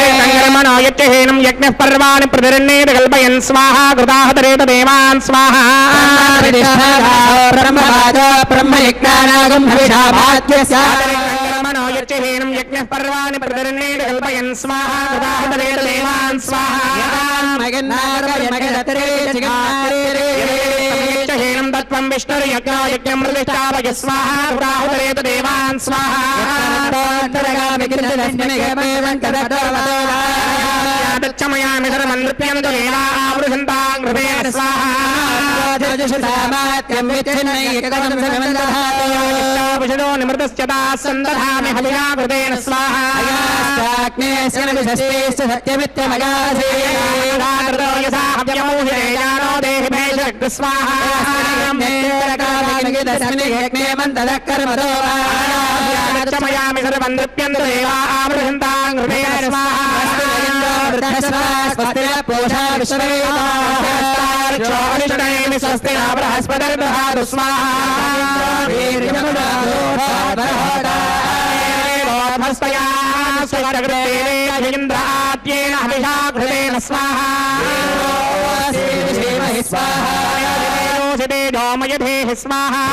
संग्रमणो यज्ञहीनं यज्ञः पर्वाणि प्रतिरण्येत कल्पयन् स्वाहा कृताहतरेत देवान् स्वाहा संग्रमणो यज्ञहीनं यज्ञः पर्वाणि प्रतिरण्येत कल्पयन् स्वाहा कृताहतरेत देवान् स्वाहा यज्ञहीनं तत्त्वं विष्णुर्यज्ञो यज्ञं प्रतिष्ठापय स्वाहा कृताहतरेत देवान् स्वाहा चमयामि सर्वं नृत्यन्तु देवावृषन्तां हृदयेन स्वाहा विषदो निमृतस्य दासन्दधामि हल्या हृदयेन स्वाहा यथा हव्यमूहे जानो देहि भेषक् स्वाहा चमयामि सर्वं नृत्यन्तु देवावृषन्तां हृदयेन स्वाहा पोषा विश्ववेदानि स्वस्ति न बृहस्पतिर्दधातु स्वाहा हविषा घृतेन स्वाहा जोमयधेः स्वाहा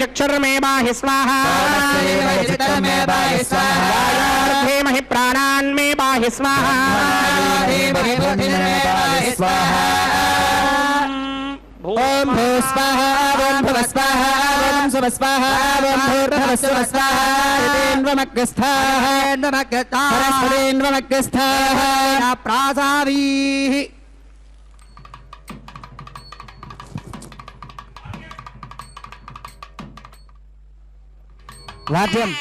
चक्षुर्मेवाहि स्वाहा धीमहि प्राणान्मे बाहि स्वाहा ओम भू स्वाहा ओम भुव स्वाहा ओम सुव स्वाहा ओम भूर्भुव सुव स्वाहा सरस्वतीन्वमग्रस्थाः प्रासावीः वाद्यम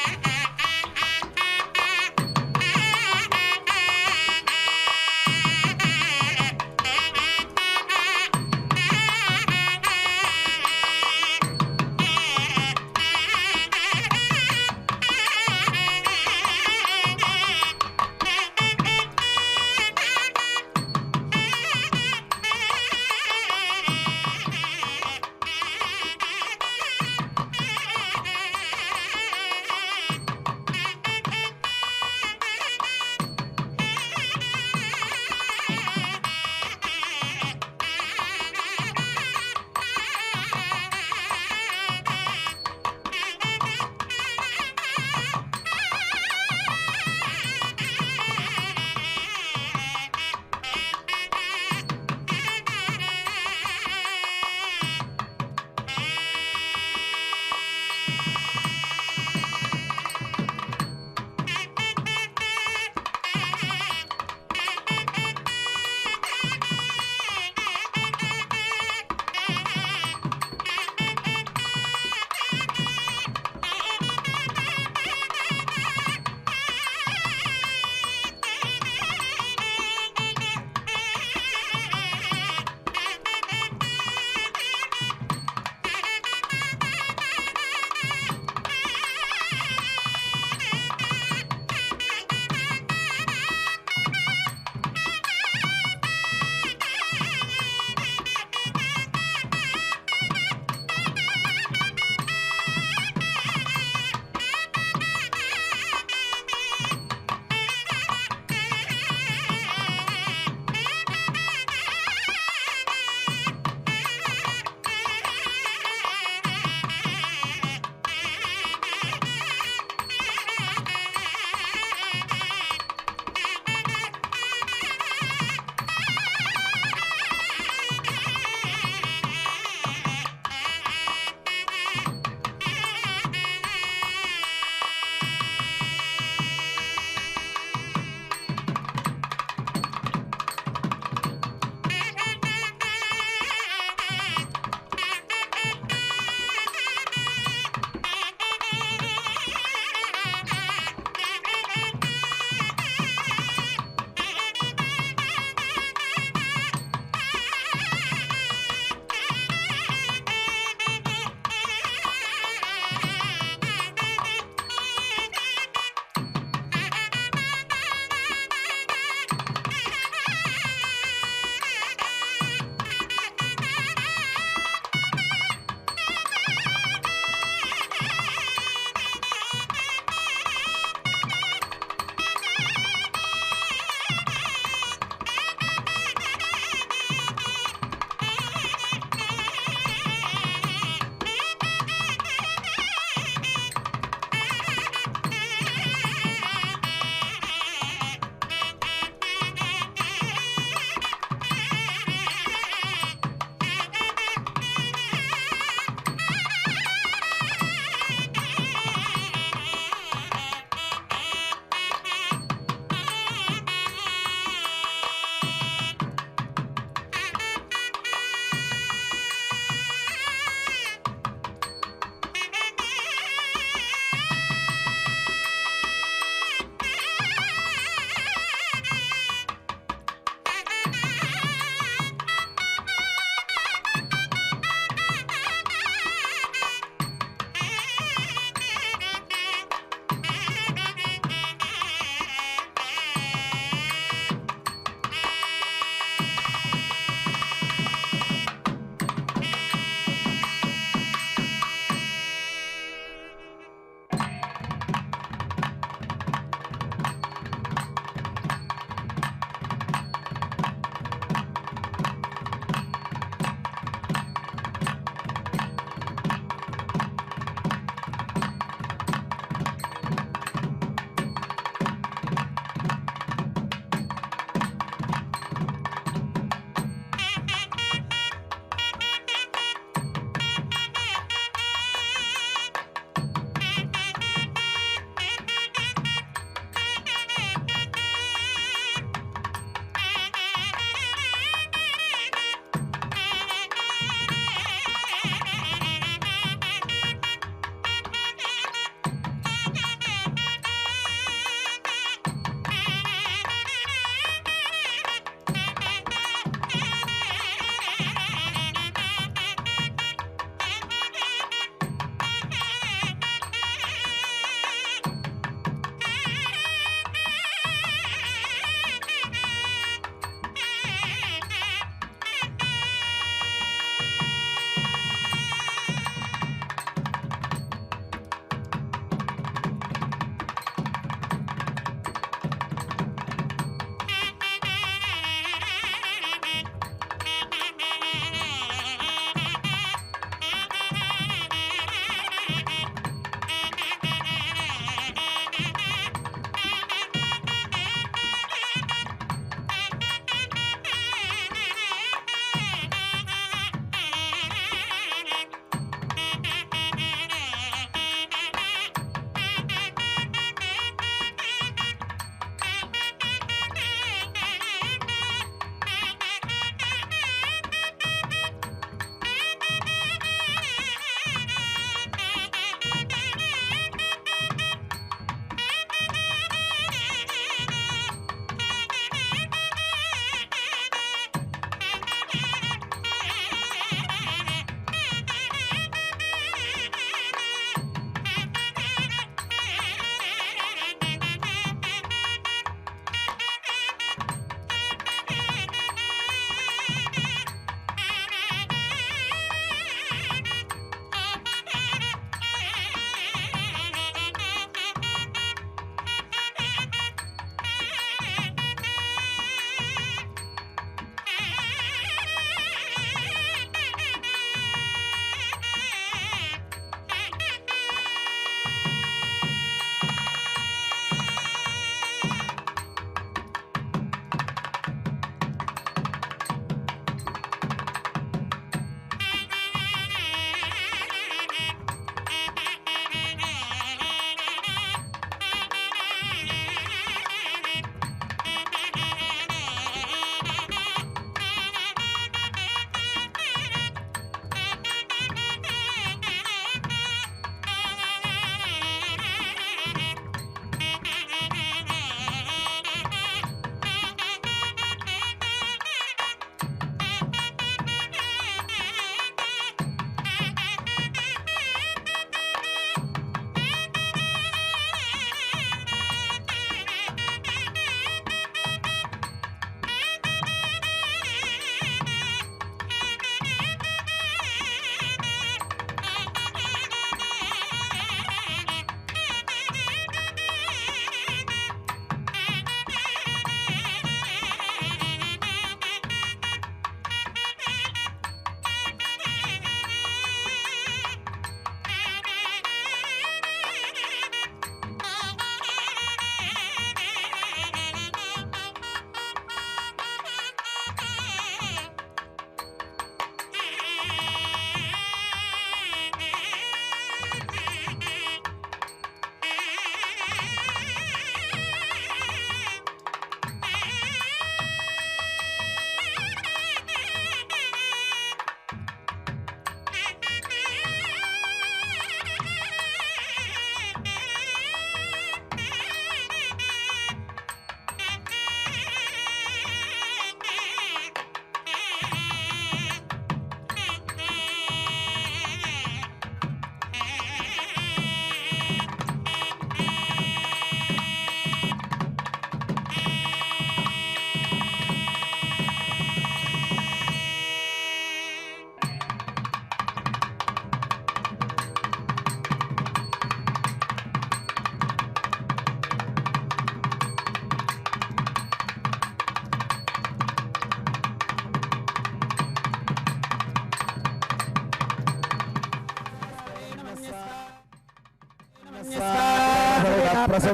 अतो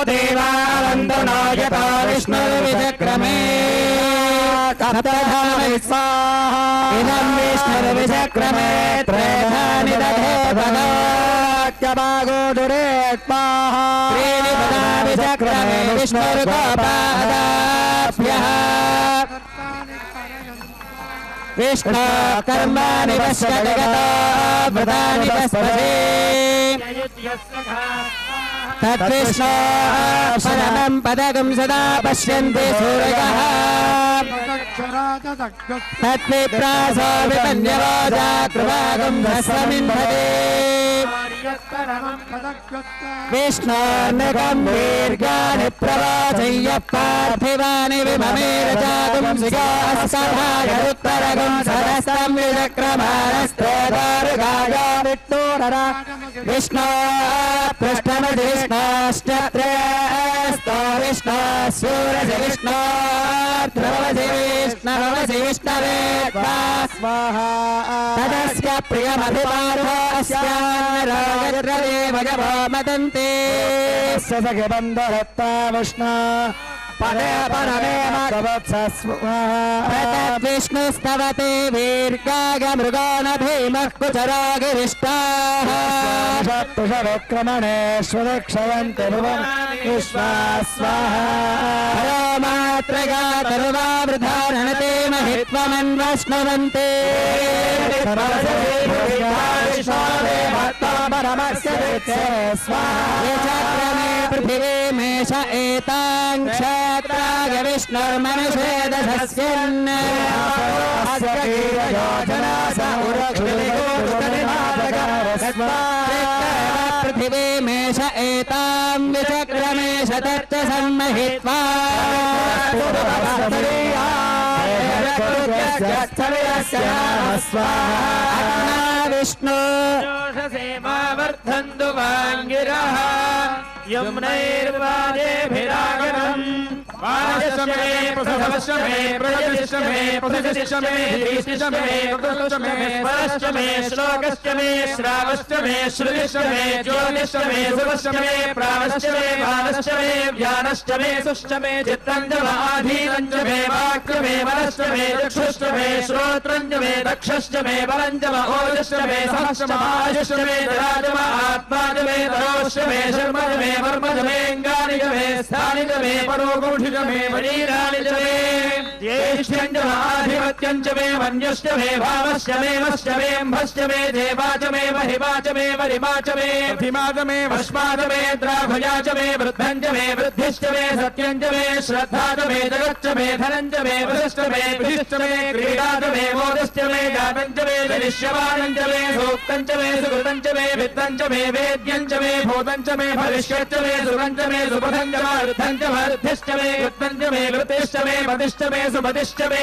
देवावन्दनो यतो विष्णुर्विचक्रमे सप्तधामि स्वाहा इदं विष्णुर्विचक्रमे त्रेधानि दधे भगवाक्यभागो दुरे स्वाहा त्रीणि पदा विचक्रमे विष्णुर्गोपादाभ्यः विष्णु कर्माणि पश्य जगतो व्रतानि पश्यसि तद्विष्णो परमं पदकं सदा पश्यन्ति सूरयः तद्विप्रासो विपन्यवोजा कृपाकं भस्वमिन्धते विष्णोर्नकं दीर्घानि प्रवाचय्य पार्थिवानि विममेरजातुं सिगास्तभागरुत्तरगं सरस्तं विचक्रमाणस्त्रेदारुगाय विष्णोररा विष्णो पृष्ठमधिष्णाश्चत्रेस्तो विष्णो सूरजि विष्णोर्ध्रुवजि विष्णवजि विष्णवे स्वाहा तदस्य प्रियमधिपार्वस्यान्नरागद्रदेवजभो मदन्ते सखे बन्धरत्ता विष्णु पदे विष्णुस्तवते वीर्गागमृगानभीमः कुचरागिरिष्टाः विक्रमणेष्वक्षयन्ति स्वाहा मात्रगातरुवावृधारणते महित्वमन्वश्नुवन्ते स्वाहा पृथिवी मेष एताङ्क्षत्राग विष्णुर्मनुषेदधस्यन् पृथिवी मेष एतां विचक्रमेष तच्च सम्महित्वा विष्णु सेवावर्धन्तु वाङ्गिरः यमुनैर्वादेभिरागनम् वाजश्मे प्रसवश्मे प्रजतिश्मे प्रसजिश्मे धीष्टिश्मे प्रदुष्मे परश्मे श्लोकश्मे श्रावश्मे श्रुतिश्मे ज्योतिश्मे सुवश्मे प्रावश्मे भानश्मे व्यानश्मे सुश्मे चित्तञ्जवाधीनञ्जमे वाक्यमे वनश्मे चक्षुश्मे श्रोत्रञ्जमे दक्षश्मे बलञ्जम ओजश्मे सहश्रमायुष्मे राजम आत्माजमे तरोश्मे शर्मजमे वर्मजमेऽङ्गानिजमे स्थानिजमे परोगौढिजमे वरीरानिजमे ज्येष्ठ्यञ्जमाधिपत्यञ्जमे मन्यश्चमे भावश्चमे वश्चमेऽम्भश्चमे देवाचमे महिमाचमे वरिमाचमे धिमाचमे वश्माचमे द्राभयाचमे वृद्धञ्जमे वृद्धिश्चमे सत्यञ्जमे श्रद्धाचमे जगच्चमे धनञ्जमे वशिष्ठमे विशिष्टमे क्रीडाचमे मोदश्चमे गातञ्जमे जनिष्यमानञ्जमे सूक्तञ्जमे सुकृतञ्जमे वित्तञ्जमे वेद्यञ्जमे भूतञ्जमे भविष्यच्चमे सुरञ्जमे सुपथञ्जमर्धञ्जमर्धिश्चमे वृत्तञ्जमे वृतिश्चमे मदिश्चमे सुमदिश्चमे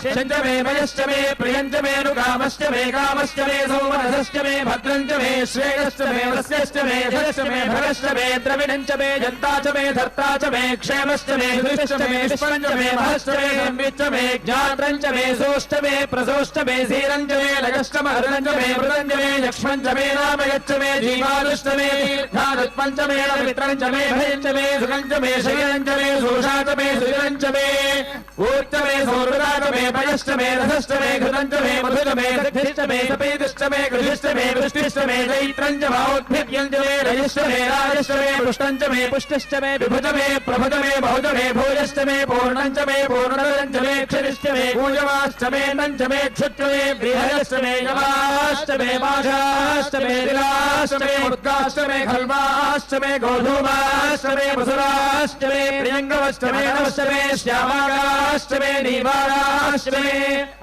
शञ्जमे मयश्चमे प्रियञ्जमे नुकामश्चमे कामश्चमे सौमनसश्चमे भद्रञ्जमे श्रेयश्चमे वस्यश्चमे धनश्चमे भगश्चमे द्रविणञ्चमे जन्ताचमे धर्ताचमे क्षेमश्चमे धृष्टमे विष्पञ्जमे महश्चमे संविच्चमे ज्ञात्रञ्जमे सोष्टमे प्रसोष्टमे धीरञ्जमे लगश्चमहरञ्जमे मृदञ्जमे यक्ष्मञ्जमे नामयच्चमे जीवादुष्टमे दीर्घादुत्पञ्चमे मित्रञ्जमे भयञ्जमे सुगञ्जमे शयनञ्जमे सोषाचमे सुजनञ्जमे ऊर्जमे सौर्वराजमे पयश्चमे रथश्चमे घृतञ्जमे मधुजमे दग्धिश्चमे सपेदिश्चमे गृहिश्चमे वृष्टिश्चमे दैत्रञ्जमौद्भिद्यञ्जमे रजिश्चमे राजश्चमे पुष्टञ्जमे पुष्टिश्चमे विभुजमे प्रभुजमे बहुजमे भूयश्चमे पूर्णञ्जमे पूर्णरञ्जमे क्षरिश्चमे पूजवाश्चमे नञ्जमे क्षुच्चमे बृहयश्चमे यमाश्चमे माघाश्चमे दिलाश्चमे मुद्गाश्चमे खल्वाश्चमे गोधूमाश्चमे वसुराश्चमे प्रियङ्गवश्चमे नवश्चमे श्यामागाश्चमे नीवागाश्चमे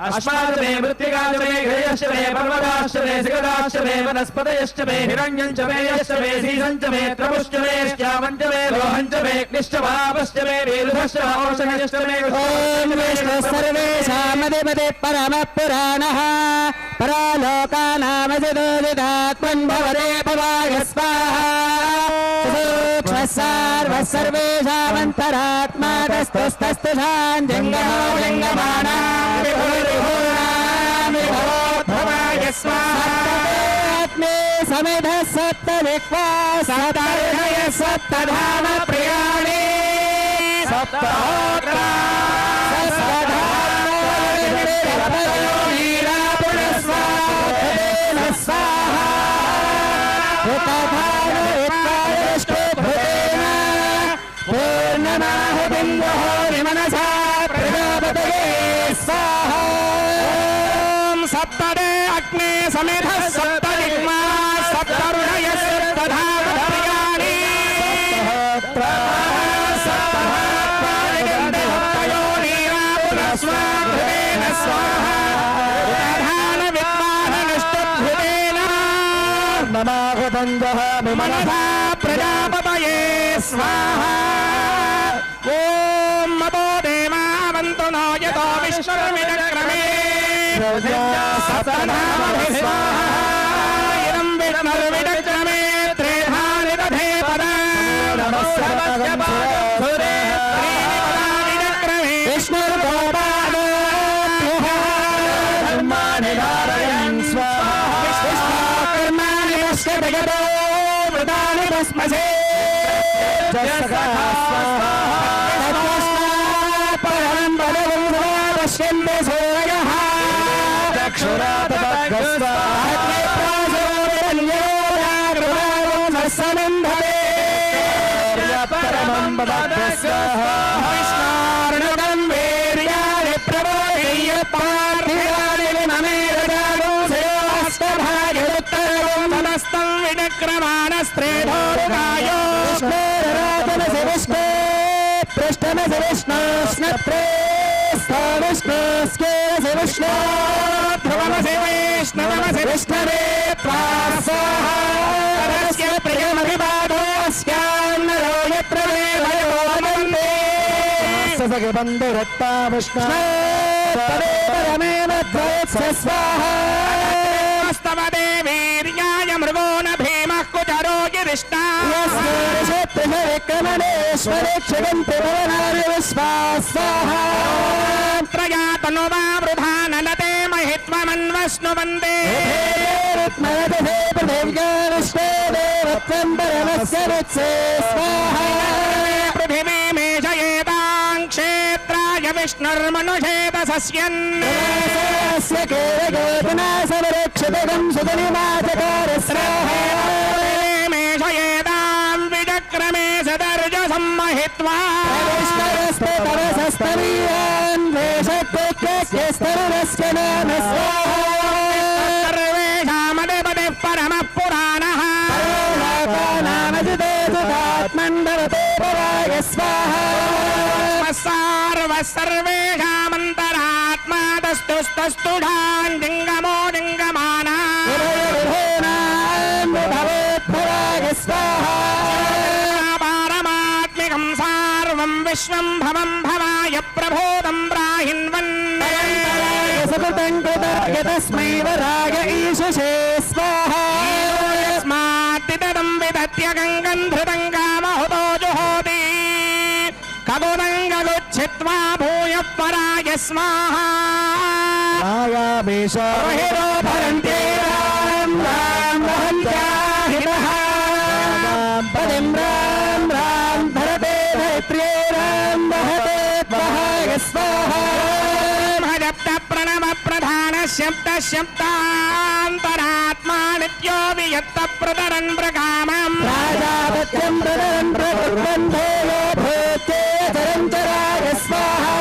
अश्माश्चमे मृत्तिकाश्चमे घृयश्चमे पर्वताश्चमे सिगदाश्चमे वनस्पतयश्चमे हिरण्यञ्चमे यश्चमे सीसञ्चमे त्रपुश्चमे श्यामञ्चमे लोहञ्चमे क्लिष्टभावश्चमे वेलुधश्चमे औषधश्चमे ॐ विष्णु सर्वेषामधिपति परमः पुराणः परालोकानामजिदोदितात्मन् भवते भवाय स्वाहा सूक्ष्मः सर्वेषामन्तरात्मा तस्तुस्तस्तु शाञ्जङ्गमो जङ्गमाना विभुर्विभूनां विभवोद्भवाय स्वाहा समिध सप्त विक्वा सप्तर्षय सप्तधाम प्रियाणि सप्तहोत्रा मनसा प्रजापतये स्वाहा सप्तदे अग्ने समेध सप्तदिक्मा सप्तरुणय सप्तधाम प्रियाणि सप्तयोनिरापुरस्वाभृतेन स्वाहा विद्वानष्टभृतेन नमागतन्दः मनसा प्रजापतये स्वाहा यतो विश्वमिदक्रमे सप्तनामभिः स्वाहा इदं विष्णुर्विदक्रमे त्रेधानि दधे पदा नमस्ते विष्णुर्गोपालो धर्माणि धारयन् स्वाहा कर्माणि पश्य जगतो मृतानि भस्मसे पश्यन्ते सूरयः परमं विष्णार्णवं वीर्याणि प्रबोधय्य पार्थिवानि विममेरजागो श्रेयोऽष्टभागोत्तरं नमस्तं विडक्रमाणस्त्रेधोरुगायो विष्णोरातनसि विष्णे पृष्ठमसि विष्णोष्णप्रे विष्णुस्केरसि विष्णु ध्रुवमसि वैष्णवमसि विष्णवे स्वाहास्य प्रियमभिवादोऽस्यान्नरो यत्र देवयो वदन्ते ससगे बन्धुरत्ता विष्णु परमेव ध्वत्स्य स्वाहा स्तव देवीर्याय मृगो न भीमः कुचरो गिरिष्टा विक्रमणेश्वरे क्षिगन्ति भवनानि विश्वा स्वाहा त्रयातनो वा वृथा ननते महित्वमन्वश्नुवन्दे रत्मरदधे पृथिव्या विश्वे देवत्वं परमस्य वृत्से स्वाहा पृथिवी मेषयेतां क्षेत्राय विष्णुर्मनुषेत सस्यन् केवगोपनासवरक्षितकं सुतनिमाचकार स्वाहा मेषयेतां विचक्रमे सदर्ज सम्महित्वा स्तरीयान् वेषकृत्यस्तरुणस्य नाम सर्वेषामधिपतिः परमः पुराणः नामजितेतुतात्मन्भवते पराय स्वाहा सर्वेषामन्तरात्मा तस्तुस्तुष्टुषान् जिङ्गमो जिङ्गमाना भवेत्पराय स्वाहा पारमात्मिकं सार्वं विश्वं भवं भवाय प्रबोधं ब्राहिन्वन्नयन्तराय सकृतं कृताय तस्मै वराय ईशुषे स्वाहा यस्मात्तितदं विदत्य गङ्गं धृतं कामहुतो जुहोति खगोदं गगुच्छित्वा भूयः पराय स्वाहा हिरो भरन्ते राम राम वहन्त्याहितः पदिं राम राम धरते धैत्र्ये राम वहते त्वहाय स्वाहा जप्त प्रणव प्रधान शब्द शब्दान्तरात्मा नित्यो वियत्त प्रतरन् प्रकामम् प्राजापत्यं प्रतरन् प्रकुर्वन् देवो भूत्ये चरञ्चराय स्वाहा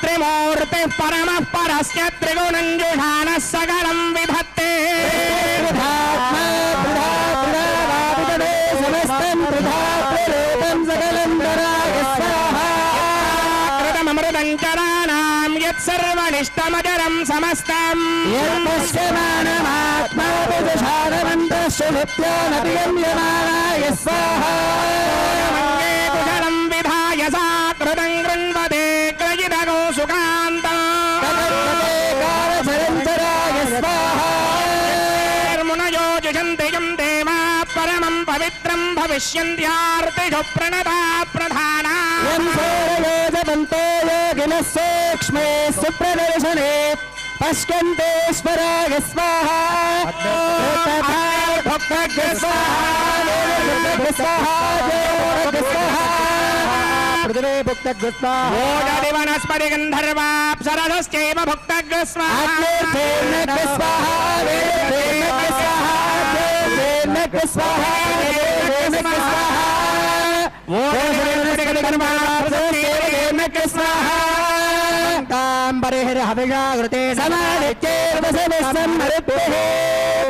त्रिमूर्तिः परमः परस्य त्रिगुणञ्जुषाणः सकलं विधत्ते समस्तं प्ररूपं सकलं वराय स्वाहा कृतममृतं चराणां यत्सर्वनिष्ठमजरं समस्तम् यत्पश्यमानमात्माविदुषादमन्तश्रुत्यानतिगम्यमानाय स्वाहा कुशलं विधाय सा कृतं गृह्णवते क्रयितगो सुकान्तम् पवित्रं भविष्यन्त्यार्तिषु प्रणता प्रधाना योजवन्तो योगिनः सूक्ष्मे सुप्रदर्शने पश्यन्तेश्वराय स्वाहा ఓజది వనస్పతి గంధర్వాప్సరసశ్చైవ భుక్తగ్రస్వాహ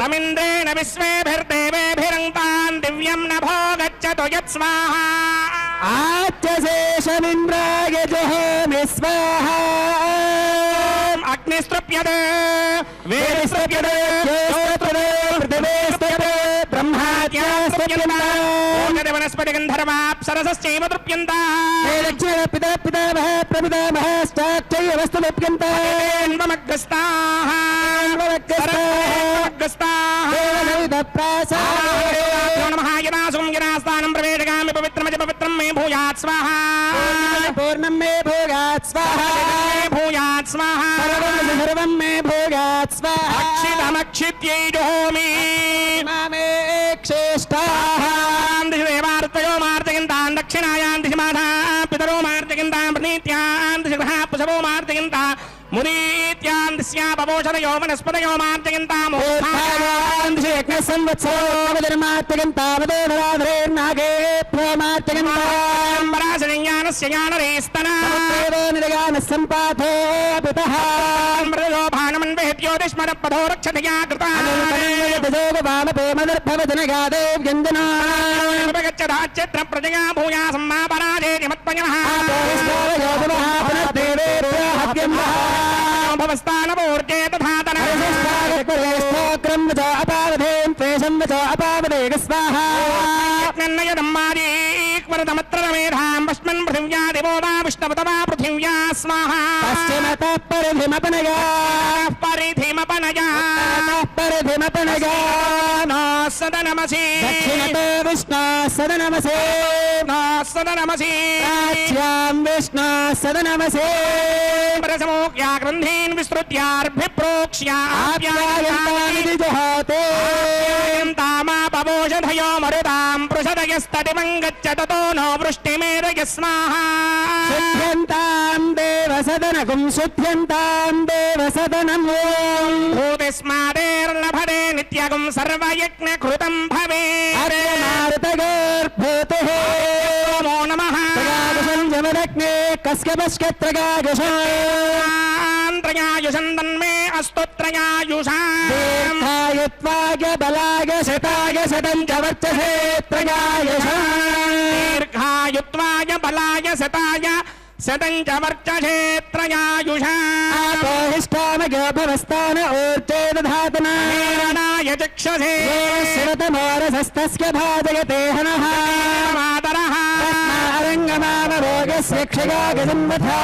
తమింద్రేణ విశ్వేభిర్దేవేభిరంతాన్ దివ్యం నభో గచ్చతు యత్స్వాహా ఆచ్యశేషమింద్రాయ జహామి స్వాహా అగ్నిస్తృప్యతే వేదిస్తృప్యతే ఓజది వనస్పతి గంధర్వాప్సరసశ్చైవ తృప్యంతా యదాసుం ప్రవేశగామి పవిత్రమజ పవిత్రం మే భూయాత్ స్వాహా పూర్ణం మే భోగాత్ స్వాహా భూయాత్ స్వాహా సర్వం మే భోగాత్ స్వాహా అక్షితమక్షిత్యై జోమి మామే క్షేష్టాః దేవార్తయో మార్తయంతాం దక్షిణాయాం దిశ మాధా పితరో మార్తయంతాం ప్రణీత్యాం దిశ గృహ పుషవో మార్తయంతా మునీత్యాం దిశ్యాపవోషదయో వనస్పతయో మార్తయంతాం భానమన్వేద్యోతిష్మరపథో రక్షతయా కృతాగచ్చదాచ్యత్ర ప్రజయా భూయా సమ్మాపరాజే నిమత్పయః భవస్థానమూర్జే తథాతన యజ్ఞన్నయదమ్మాదీక్వరతమత్రమేధాం భస్మన్ పృథివ్యా దివోదా విష్ణవతమా పృథివ్యా స్వాహా పరిధిమపనయా సదనమసి విష్ణు సదనమసే సదనమసి విష్ణు సదనమసే పరసమోక్యా గ్రంథీన్ విస్తృత్యార్భిప్రోక్ష్య తామాపవోషధయో మరుతాం పృషదయస్తటిమం గచ్చ తతో నో వృష్టిమేరయ స్వాహా శుద్ధ్యంతాం దేవసదనకం శుద్ధ్యంతాం దేవసదనం ఓం భూతిస్మాదేర్లభతే నిత్యగం సర్వయజ్ఞకృతం భవే హరే మారుతగర్భూతే నమో నమః జమదగ్నే కస్కపస్కత్రగాయుషాంత్రయాయుషం తన్మే అస్తు త్రయాయుషాయుత్వాయ బలాయ శతాయ శతం చ వర్చసే దీర్ఘాయుత్వాయ బలాయ శతాయ శతం చ వర్చసే త్రయాయుషాహిష్టామగోభవస్థాన ఊర్జేదధాతనాయ చక్షసే శరతమోరసస్తస్య భాజయతే హనః మాతరః రంగమామరోగస్య క్షయాగసంవథా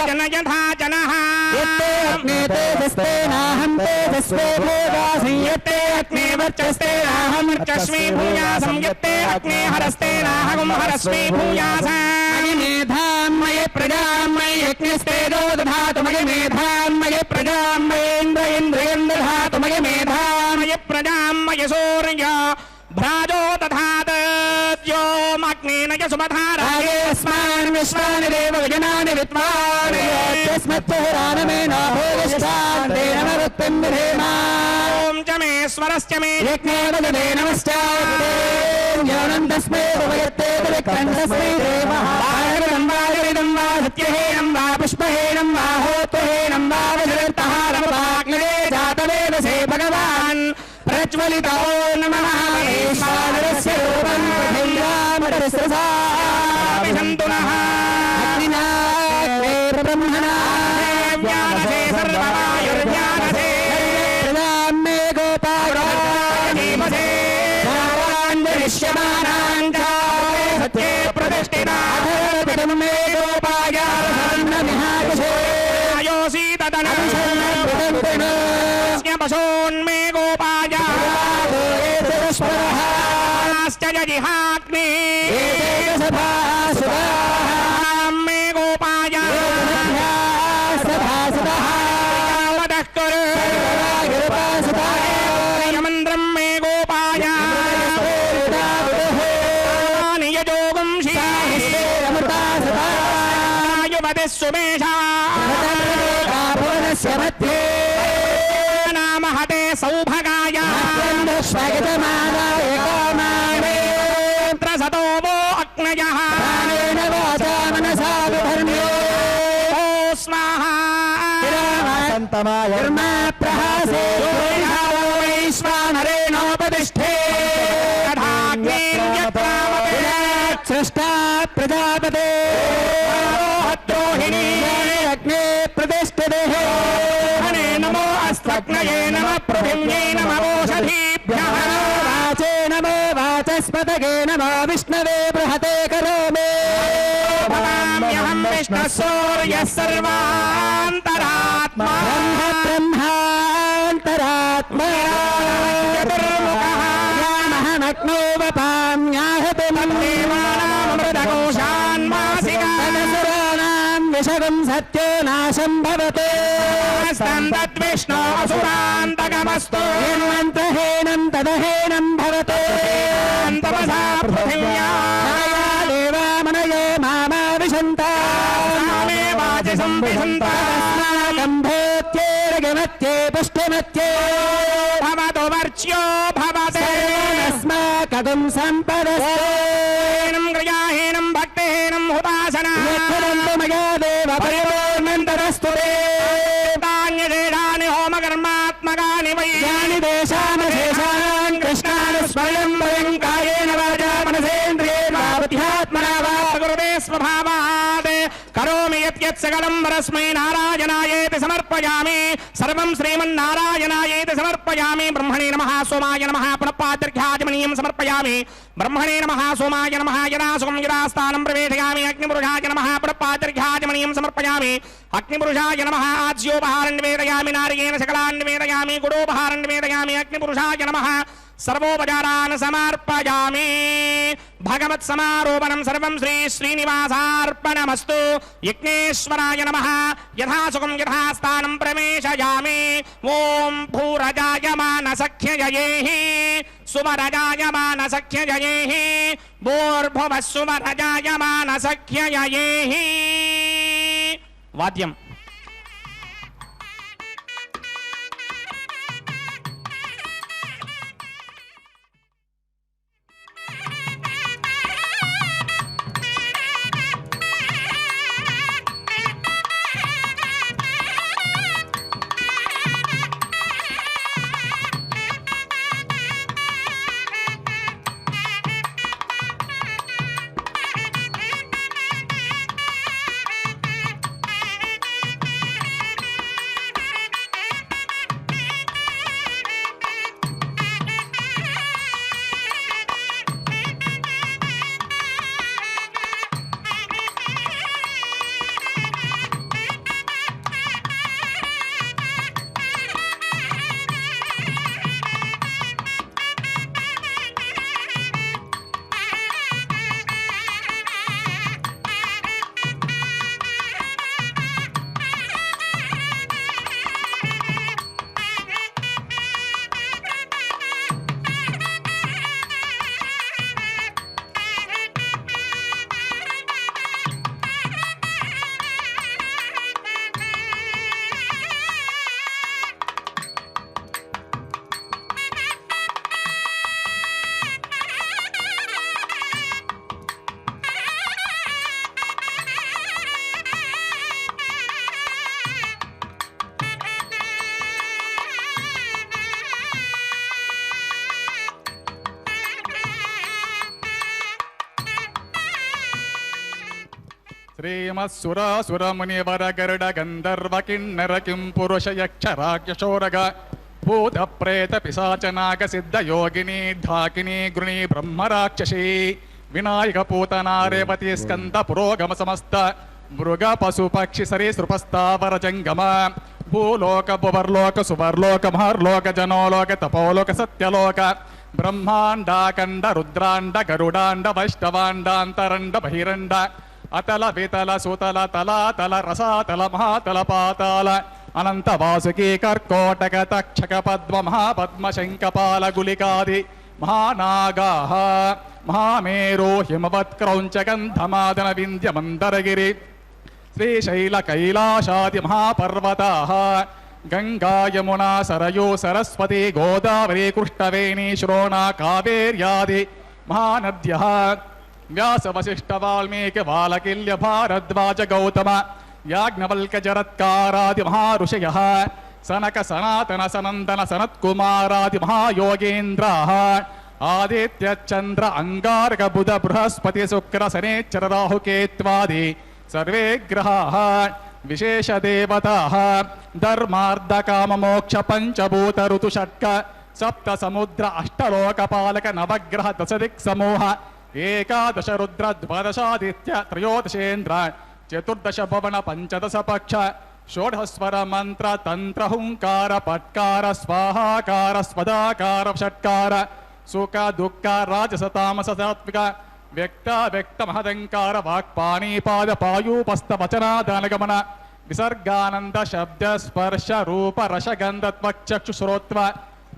జనయథా జనః యత్తే అగ్నే తేజస్తేనాహం తేజస్వే భోగాసం యత్తే అగ్నే వర్చస్తేనాహం వర్చస్మి భూయాసం యత్తే అగ్నే హరస్తేనాహం హరస్మి భూయాసం మేధామయ ప్రజామయ యజ్ఞస్తేజో దధాతు మయ మేధామయ ప్రజామయేంద్ర ఇంద్రియం దధాతు మయ మేధామయ ప్రజామయ సూర్య భ్రాజో దధాతోమగ్నేన సుమధారాస్మాన్ విశ్వాని దేవ విజనాని విద్వాని యస్మత్తురానమేనా భోగష్టాంతేన వృత్తిం విధేమా ఓం చ మే స్వరశ్చ మే యజ్ఞేవదే నమశ్చాస్తే జ్ఞానం తస్మై ఉపయత్తే కంఠస్మై దేవః ఆగరం వాగరిదం వా సత్యహేనం వా పుష్పహేనం వా హోత్వహేనం వా వజ్రతహారం వాగ్నే జాతవేదసే భగవాన్ ప్రజ్వలితో నమః ఈశ్వరస్య రూపం పృథివ్యామరస్రసా విహంతునః అగ్నినా బ్రహ్మణా జ్ఞానసే సర్వవాయుర్జ్ఞానసే ప్రజామే గోపాగీమసే దృశ్యమానాం చ సత్యే ప్రతిష్ఠితా మే గోపాయార్హన్నమిహాకశే అయోసి తదనస్య పశోన్మే గోపాయ జిహాగ్ని మే గోపాయ మంత్రం మే గోపాయ प्रजापतिः सुमेषा भुवनस्य मध्ये नामहते सौभगाय स्वगतमानाय कामाने सतो वो अग्नयः प्राणेन वाचा मनसा विधर्म्यो स्वाहा सन्तमायर्मा प्रहासे वैश्वानरेणोपतिष्ठे सृष्टा प्रजापते द्रोहिणी अग्ने प्रतिष्ठिते नमो अस्त्रग्नये नमः पृथिव्यै नमः ओषधीभ्यः वाचे नमो वाचस्पतये नमो विष्णवे बृहते करोमि भवाम्यहं विष्णुः सूर्यः सर्वान्तरात्मा ब्रह्मान्तरात्मा चतुर्मुखः यामहमग्नो वपाम्याहतमृतकोशान्मासिकानां विषगं सत्यो नाशं भवते तद्विष्णो असुरान्तकमस्तु यन्मन्त्रहीनं तदहीनं भवते तपसा पृथिव्या देवामनयो मामाविशन्ता मे वाचि संविशन्ता गम्भोत्येरगमत्ये पुष्टिमत्ये भवतु वर्च्यो भवते अस्माकं सम्पदस्तेनं क्रियाहीनं भक्तिहीनं हुतासना मया देव परिपूर्णन्तरस्तु तान्यदेशानि होमकर्मात्मकानि वै यानि देशानशेषान् कृष्णान् स्मरणं वयं कायेन वाचा मनसेन्द्रियेण बुद्ध्यात्मना वा गुरुते स्वभावात् करोमि यत् सकलं परस्मै नारायणायेति समर्पयामि सर्वं श्रीमन्नारायणायेति समर्पयामि ब्रह्मणे नमः सोमाय नमः पुनः पादर्घ्याजमनीयं समर्पयामि ब्रह्मणे नमः सोमाय नमः यदा सुखं यदा स्थानं प्रवेशयामि अग्निपुरुषाय नमः पुनः पादर्घ्याजमनीयं समर्पयामि अग्निपुरुषाय नमः आज्योपहारं निवेदयामि नारिकेण सकलान् निवेदयामि गुडोपहारं निवेदयामि अग्निपुरुषाय नमः सर्वोपचारान् समर्पयामि भगवत् समारोपणं सर्वं श्री श्रीनिवासार्पणमस्तु यज्ञेश्वराय नमः यथा सुखं यथा स्थानं प्रवेशयामि ओम भूरजायमानसख्यजयेः सुमरजायमानसख्यजयेः भूर्भुवः सुमरजायमानसख्यजयेः वाद्यम् శ్రీమత్సురాసురమునివర గరుడ గంధర్వ కిన్నర కిం పురుష యక్ష రాక్షసోరగ భూత ప్రేత పిశాచనాగ సిద్ధ యోగిని ఢాకిని గృణి బ్రహ్మరాక్షసి వినాయక పూతనా రేవతి స్కంద పురోగమ సమస్త మృగ పశు పక్షి సరీసృపస్థావర జంగమ భూలోక భువర్లోక సువర్లోక మహర్లోక జనోలోక తపోలోక సత్యలోక బ్రహ్మాండాకండ రుద్రాండ గరుడాండ వైష్ణవాండాంతరండ బహిరండ అతల వితల సుతల తలాతల రసాతల మహాతల పాతాల అనంత వాసుకి కర్కోటక తక్షక పద్మ మహాపద్మ శంఖపాల గులికాది మహానాగా మహామేరో హిమవత్ క్రౌంచ గంధమాదన వింధ్య మందరగిరి శ్రీశైలకైలాసాది మహాపర్వతాః గంగా యమునా సరయూ సరస్వతి గోదావరి కృష్ణవేణి శ్రోణా కావేర్యాది మహానద్యః వ్యాస వశిష్ఠ వాల్మీకి వాలకిల్య భారద్వాజ గౌతమ యాజ్ఞవల్క్య జరత్కారాది మహారుషయః సనక సనాతన సనందన సనత్కుమారాది మహాయోగేంద్రాః ఆదిత్య చంద్ర అంగారక బుధ బృహస్పతి శుక్ర శనేశ్చర రాహుకేత్వాది సర్వే గ్రహాః విశేష దేవతాః ధర్మార్థ కామ మోక్ష పంచభూత ఋతు షట్క సప్త సముద్ర అష్టలోకపాలక నవగ్రహ దశదిక్ సమూహ ఏకాదశ రుద్ర ద్వాదశాదిత్య త్రయోదశేంద్ర చతుర్దశ భవన పంచదశ పక్ష షోఢస్వర మంత్ర తంత్ర హుంకార పట్కార స్వాహాకార స్వదాకార షట్కార సుఖ దుఃఖ రాజస తామస సాత్విక వ్యక్త వ్యక్త మహదంకార వాక్పాణీపాద పాయూపస్థ వచనాదానగమన విసర్గానంద శబ్ద స్పర్శ రూప రసగంధత్వచక్షు శ్రోత్వ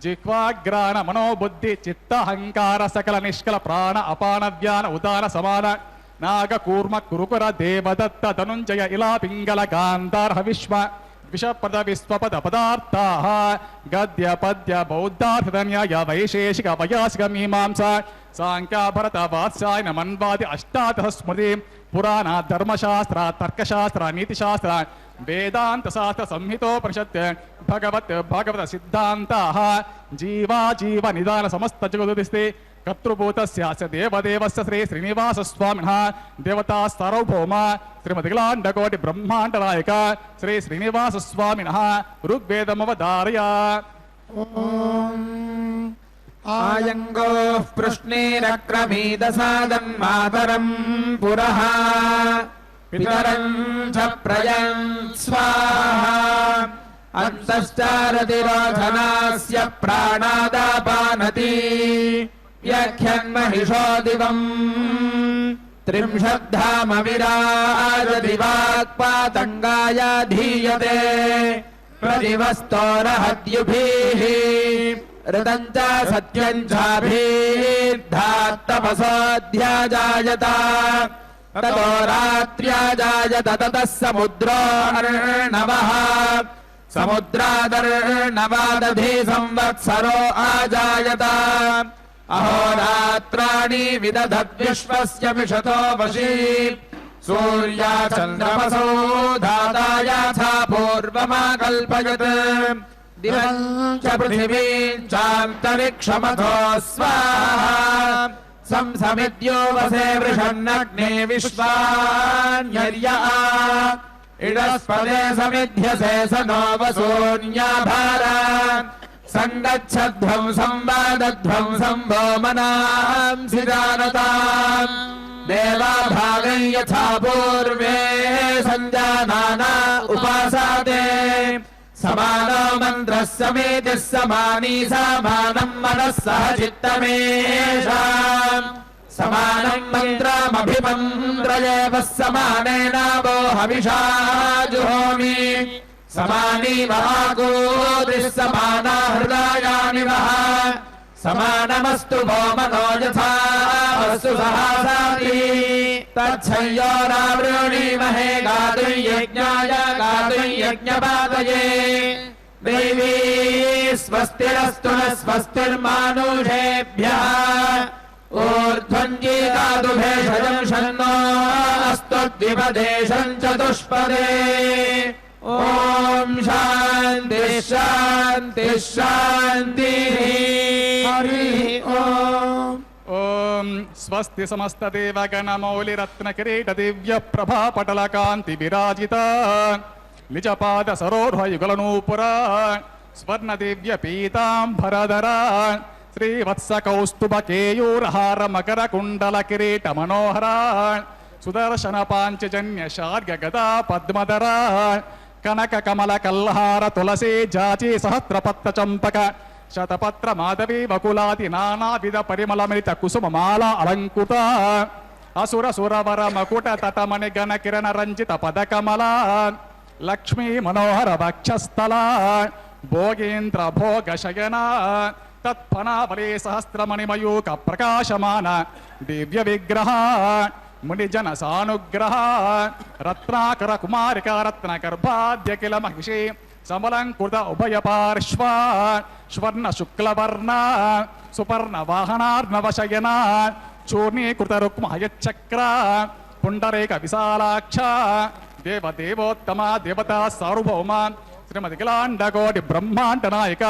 జిహ్వాగ్రాణ మనోబుద్ధి చిత్తహంకార సకల నిష్కల ప్రాణ అపాన వ్యాన ఉదాన సమాన నాగ కూర్మ కురుకుర దేవదత్త ధనుంజయ ఇలా పింగళ గాంధార్హ విశ్వ విషప్రద విశ్వపద పదార్థాః గద్య పద్య బౌద్ధార్థన్యాయ వైశేషిక వైయాసిక మీమాంస సాంఖ్య భరత వాత్సాయన మన్వాది అష్టాదశ స్మృతి పురాణ ధర్మశాస్త్ర తర్కశాస్త్ర నీతిశాస్త్ర వేదాంత శాస్త్ర సంహితోపనిషత్ భగవత సిద్ధాంతాః జీవా జీవ నిదాన సమస్త జగదుదిస్తే కర్తృభూతస్య దేవదేవస్య శ్రీ శ్రీనివాస స్వామినః దేవతా సార్వభౌమ శ్రీమదిలాండకోటి బ్రహ్మాండనాయక శ్రీ శ్రీనివాస స్వామినః ఋగ్వేదమవధారయ. ఆయంగోః పృష్ణేరక్రమీదసాదం మాతరం పురః పితరం చ ప్రయం స్వాహా అంతశ్చారతిరోధనాస్య ప్రాణాదాపానతి వ్యాఖ్యన్మహిషో దివం త్రింశద్ధామ విరాజతి వాక్పాతంగాయ ధీయతే ప్రతివస్తోరహద్యుభిః ఋతం చ సత్యం చాభిర్ధాత్తపసోऽధ్యాజాయత తతో రాత్ర్యాజాయత తతః సముద్రో అర్ణవః సముద్రాదర్ణవాదధి సంవత్సరో ఆజాయత అహోరాత్రాణి విదధద్విశ్వస్య మిషతో వశీ సూర్యా చంద్రమసో ధాతాయాథా పూర్వమాకల్పయత్ దివం చ పృథివీం చాంతరిక్షమథో స్వాహా సంసమిద్యో వసే వృషన్నగ్నే విశ్వాన్యర్యః ఇడస్పదే సమిధ్యసే సనో వసూన్యాభార సంగచ్చధ్వం సంవాదధ్వం సంభోమనాంసి జానతాం దేవాభాగం యథా పూర్వే సంజానానా ఉపాసాతే సమానో మంత్రః సమేతిః సమానీ సమానం మనః సహ చిత్తమేషాం సమానం మంత్రమభిమంత్రయేవ సమానేనావో హవిషా జుహోమి సమానీ మహాగోత్రిః సమానా హృదయాని వః సమానమస్తు భో మనో యథా వస్తు సహాసాతి తచ్చయ్యోరావృణీమహే గాతుం యజ్ఞాయ గాతుం యజ్ఞపాతయే దేవీ స్వస్తిరస్తు నః స్వస్తిర్మానుషేభ్యः ఊర్ధ్వం భేషజం షన్నో అస్తు ద్విపదేశం చతుష్పదే ఓం శాంతి శాంతి శాంతి. హరి ఓం. ఓం స్వస్తి సమస్త దేవగణమౌలిరత్న కిరీట దివ్య ప్రభా పటల కాంతి విరాజిత నిజపాద సరోర్హయుగల నూపుర స్వర్ణ దివ్య పీతాంబరధర శ్రీవత్స కౌస్తుభ కేయూరహార మకర కుండల కిరీట మనోహర సుదర్శన పాంచజన్య శార్గ గదా పద్మధర కనక కమల కల్హార తులసీ జాచి సహస్రపత్ర చంపక శతపత్ర మాధవి వకులాది నానావిధ పరిమళమిత కుసుమమాల అలంకృత అసుర సురవర మకుట తటమణి గణ కిరణ రంజిత పదకమల లక్ష్మీ మనోహర వక్షస్థల భోగేంద్ర భోగ శయన తత్ఫనావలే సహస్రమణిమయూక ప్రకాశమాన దివ్య విగ్రహ మునిజన సానుగ్రహ రత్నాకర కుమారిక రత్నగర్భాద్య కిల మహిషి సమలంకృత ఉభయ పార్శ్వ స్వర్ణ శుక్లవర్ణ సుపర్ణ వాహనార్ణవశయన చూర్ణీకృత రుక్మహయచక్ర పుండరేక విశాలాక్ష దేవదేవోత్తమ దేవతా సార్వభౌమ శ్రీమతి కిలాండకోటి బ్రహ్మాండ నాయక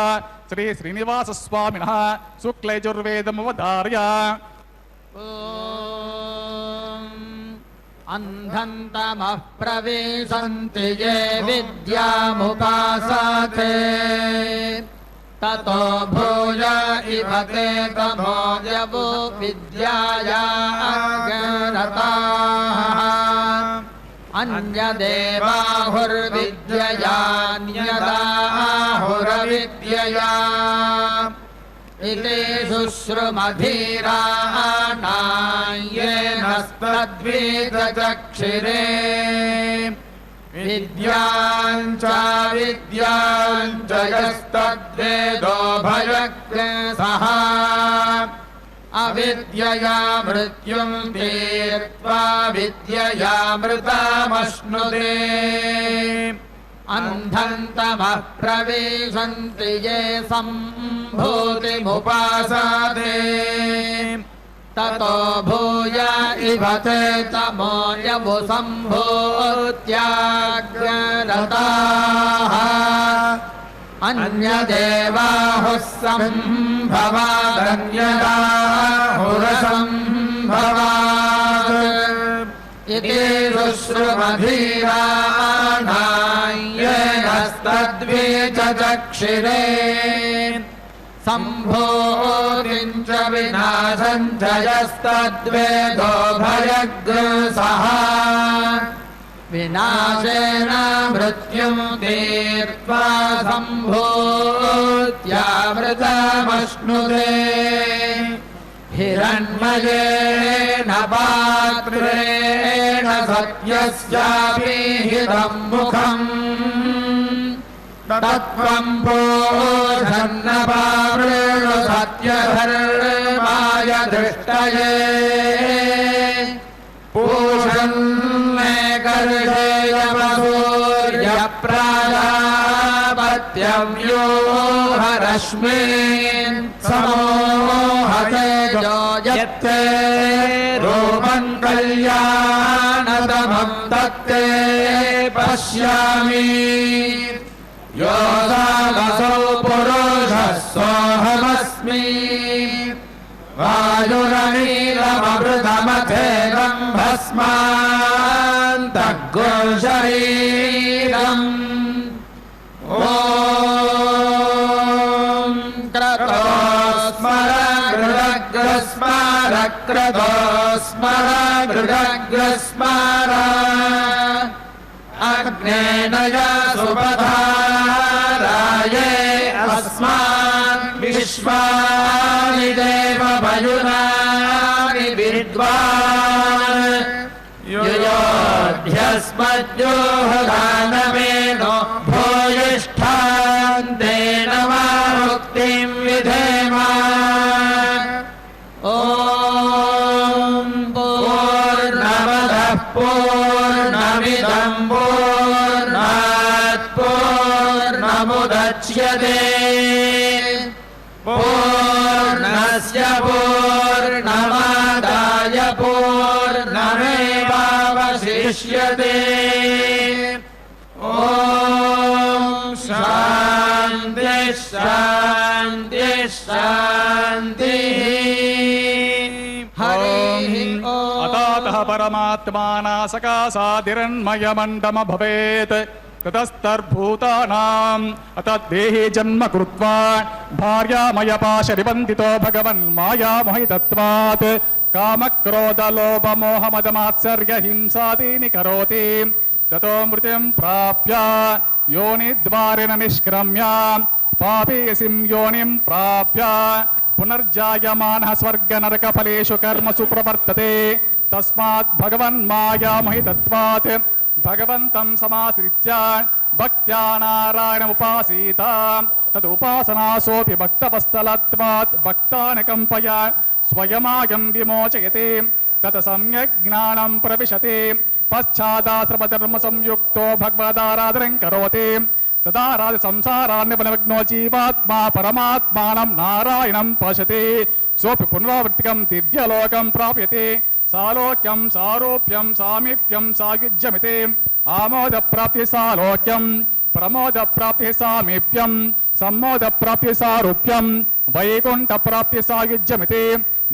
శ్రీ శ్రీనివాస స్వామిన శుక్లయజుర్వేదమవధార్య అంధంతమః ప్రవేశంతి యే విద్యాముపాసతే తతో భూయ ఇవతే తమో యవో విద్యాయా అగ్రతాః అన్యదేవాహుర్విద్యయాన్యదాహురవిద్యయా ఇతి శుశ్రుమధీరాణాయేనస్తద్వేదచక్షిరే విద్యాంచ విద్యాంచ యస్తద్వేదో భయక్లేశః అవిద్యయా మృత్యుం తీర్త్వా విద్యయామృతమశ్నుతే అంధంతమః ప్రవేశంతి యే సంభూతిముపాసతే తతో భూయ ఇవతే తమో యవో సంభూత్యాగ్రతాః అన్యదేవాహుః సంభవాదన్యదాహురసంభవాత్ ఇతి శుశ్రుమధీరాణాయేనస్తద్వేదచక్షిరే సంభూతిం చ వినాశం చ యస్తద్వేదో భయగ్రసః వినాశేన మృత్యుం తీర్త్వా సంభూత్యామృతమశ్నుతే హిరణ్మయేన పాత్రేణ సత్యస్యాపి హితం ముఖం తత్వం పోషన్నపావృణు సత్యధర్మాయ దృష్టయే పూషన్నే కర్షేయమసూర్యప్రాజాపత్యం యో హరశ్మీన్ సమోహతేజో యత్తే రూపం కళ్యాణతమం తత్తే పశ్యామి యో సామసౌ పురుషः సోహమస్మి వాయురనీలమృతమథేనం భస్మాంతఃశరీరం ఓం క్రతోస్మర గృఢగ్రస్మర క్రతోస్మర గృఢగ్రస్మర అగ్నేనయ సుపధారాయే అస్మాన్ విశ్వాని దేవమయునాని విద్వాన్ యుయోధ్యస్మద్యోహదానమేనో భూయిష్ఠాంతేన ముక్తిం విధేమ ఓం పూర్ణమదః పూర్ణమిదం పూర్ణాత్ పూర్ణముదచ్యతే పూర్ణస్య పూర్ణమాదాయ పూర్ణమేవావశిష్యతే ఓం శాంతి శాంతి శాంతి హరి ఓం అతాతః పరమాత్మానా సకాశాదిరన్మయమండమ భవేత్ తతస్తర్భూతానాం అతద్దేహి జన్మ కృత్వా భార్యామయపాశనిబంధితో భగవన్ మాయామోహితత్వాత్ కామక్రోధలోభమోహమదమాత్సర్యహింసాదీని కరోతి తతో మృతిం ప్రాప్య యోనిద్వారేణ నిష్క్రమ్య పాపీయసిం యోనిం ప్రాప్య పునర్జాయమానః స్వర్గనరకఫలేషు కర్మసు ప్రవర్తతే తస్మాత్ భగవన్మాయామోహితత్వాత్ భగవంతం సమాశ్రిత్య భక్త్యా నారాయణముపాసీత తదుపాసనాసోపి భక్తవత్సలత్వాత్ భక్తాని కంపయ స్వయమాయం విమోచయతే तत सम्यक् ज्ञानं प्रविशति पश्चादाश्रमधर्म संयुक्तो भगवदाराधनं करोति तदा राज संसारान्यपनमग्नो जीवात्मा परमात्मानं नारायणं पश्यति सोऽपि पुनरावृत्तिकं दिव्यलोकं प्राप्यते सालोक्यं सारूप्यं सामीप्यं सायुज्यमिति आमोदप्राप्ति सालोक्यं प्रमोदप्राप्ति सामीप्यं सम्मोदप्राप्ति सारूप्यं वैकुण्ठप्राप्ति सायुज्यमिति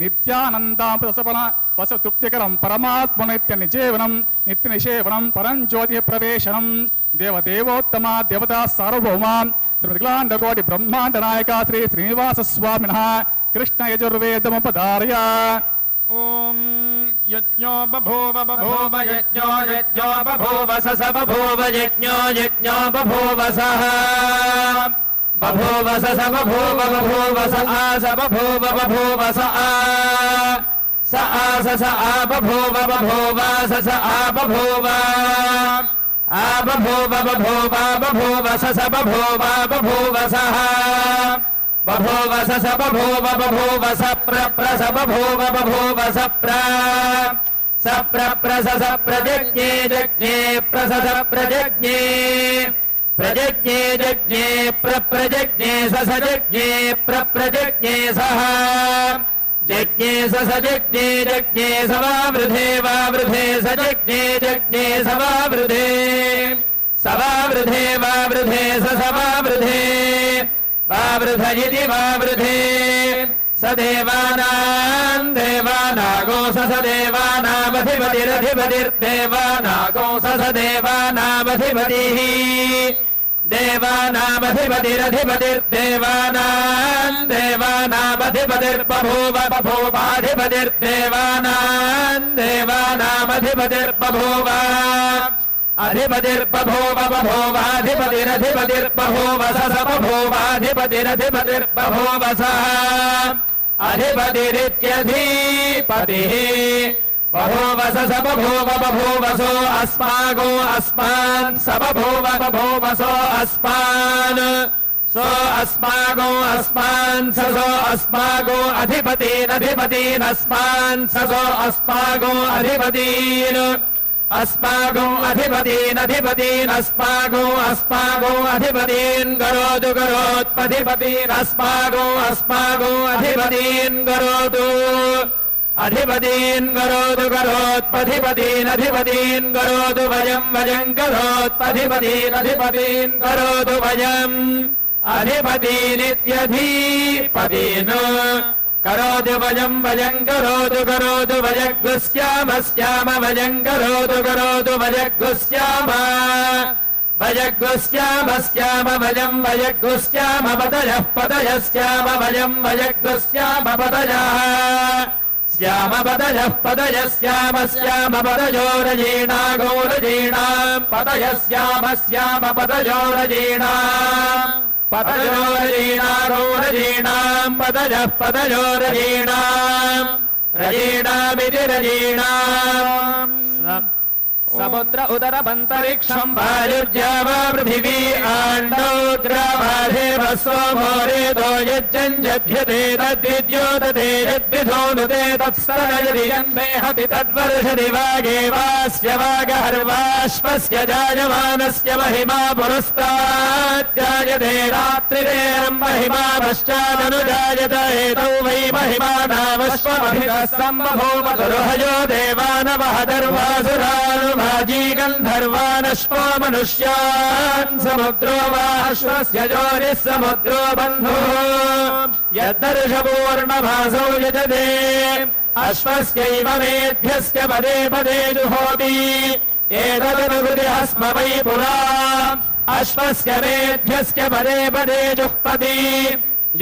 नित्यानन्दामृतसफल वसतृप्तिकरं परमात्मनित्यनिजीवनं नित्यनिषेवनं परं ज्योतिः प्रवेशनं देवदेवोत्तमा देवता सार्वभौमा श्रीमद्गलाण्डकोटि ब्रह्माण्ड नायका श्री श्रीनिवास स्वामिनः कृष्ण यजुर्वेदमुपधारय ॐ यज्ञो बभूव बभूव यज्ञो यज्ञो बभूव स बभूव यज्ञो यज्ञो बभूव सः बभूव स बभूव बभूव स बभूव बभूव स बभूव बभूव स बभूव बभूव बभूव बभूव स बभूव बभूव सः बभूव स बभूव बभूव स प्रस बभूव बभूव स प्रस प्रजज्ञे जज्ञे प्रस प्रजज्ञे प्रजज्ञे जज्ञे प्रजज्ञे सजज्ञे प्रजज्ञे सः जज्ञे सजज्ञे जज्ञे सवावृधे वावृधे सजज्ञे जज्ञे सवावृधे सवावृधे वावृधे सवावृधे वावृध इति वावृधे स देवानां देवानागो स देवानामधिपतिरधिपतिर्देवानागो स देवानामधिपतिः देवानामधिपतिरधिपतिर्देवानां देवानामधिपतिर्बभूव बभूवाधिपतिर्देवानां देवानामधिपतिर्बभूव अधिपतिर्बभूव बभूवाधिपतिरधिपतिर्बभूव स बभूवाधिपतिरधिपतिर्बभूव सः अधिपतिरित्यधिपतिः बभूव स बभूव बभूवसो अस्मागो अस्मान् स बभूव बभूवसो अस्मान् सो अस्मागो अस्मान् सो अस्मागो अधिपतीन् अस्मान् सो अस्मागो अधिपतीन् अस्मागो अधिपतीन् अस्मागो अधिपतीन् करोतु करोत्पधिपतीन् अस्मागो अधिपतीन् करोतु अधिपतीन् करोतु करोत्पधिपतीन् करोतु वयं करोत्पधिपतीन् करोतु वयम् अधिपतीनित्यधिपतीन् करोतु वयं करोतु वयग्गुस्याम वयं करोतु वयग्गुस्याम वयग्गुस्याम वयं वयग्गुस्याम पदयस्याम वयं वयग्गुस्याम पदयः श्याम पदयोरजीणा गौरजीणां पदयस्याम पदयोरजीणा पदयोरजीणा गौरजीणां पदयोरजीणां रजीणामिति रजीणाम् समुद्र उदरमन्तरिक्षं वायुर्जावा पृथिवी आण्डोग्रावाधेव सोमोरेतो यज्जञ्जभ्यते तद्विद्योतते यद्विधोनुते तत्स्तनयति यन्मेहति तद्वर्षति वागे वास्य वागहर्वाश्वस्य जायमानस्य महिमा पुरस्ताज्जायते रात्रिरेरं महिमा पश्चादनुजायत एतौ वै महिमानावश्वमभितः सम्बभूव दुरुहयो देवानवः दर्वासुरानु भाजी गन्धर्वानश्वो मनुष्यान् समुद्रो वाश्वस्य जोनिः समुद्रो बन्धुः यद्दर्शपूर्णभासौ यजते अश्वस्यैव मेध्यस्य पदे पदे जुहोति एतदनुकृतिः स्म वै पुरा अश्वस्य मेध्यस्य पदे पदे जुह्पति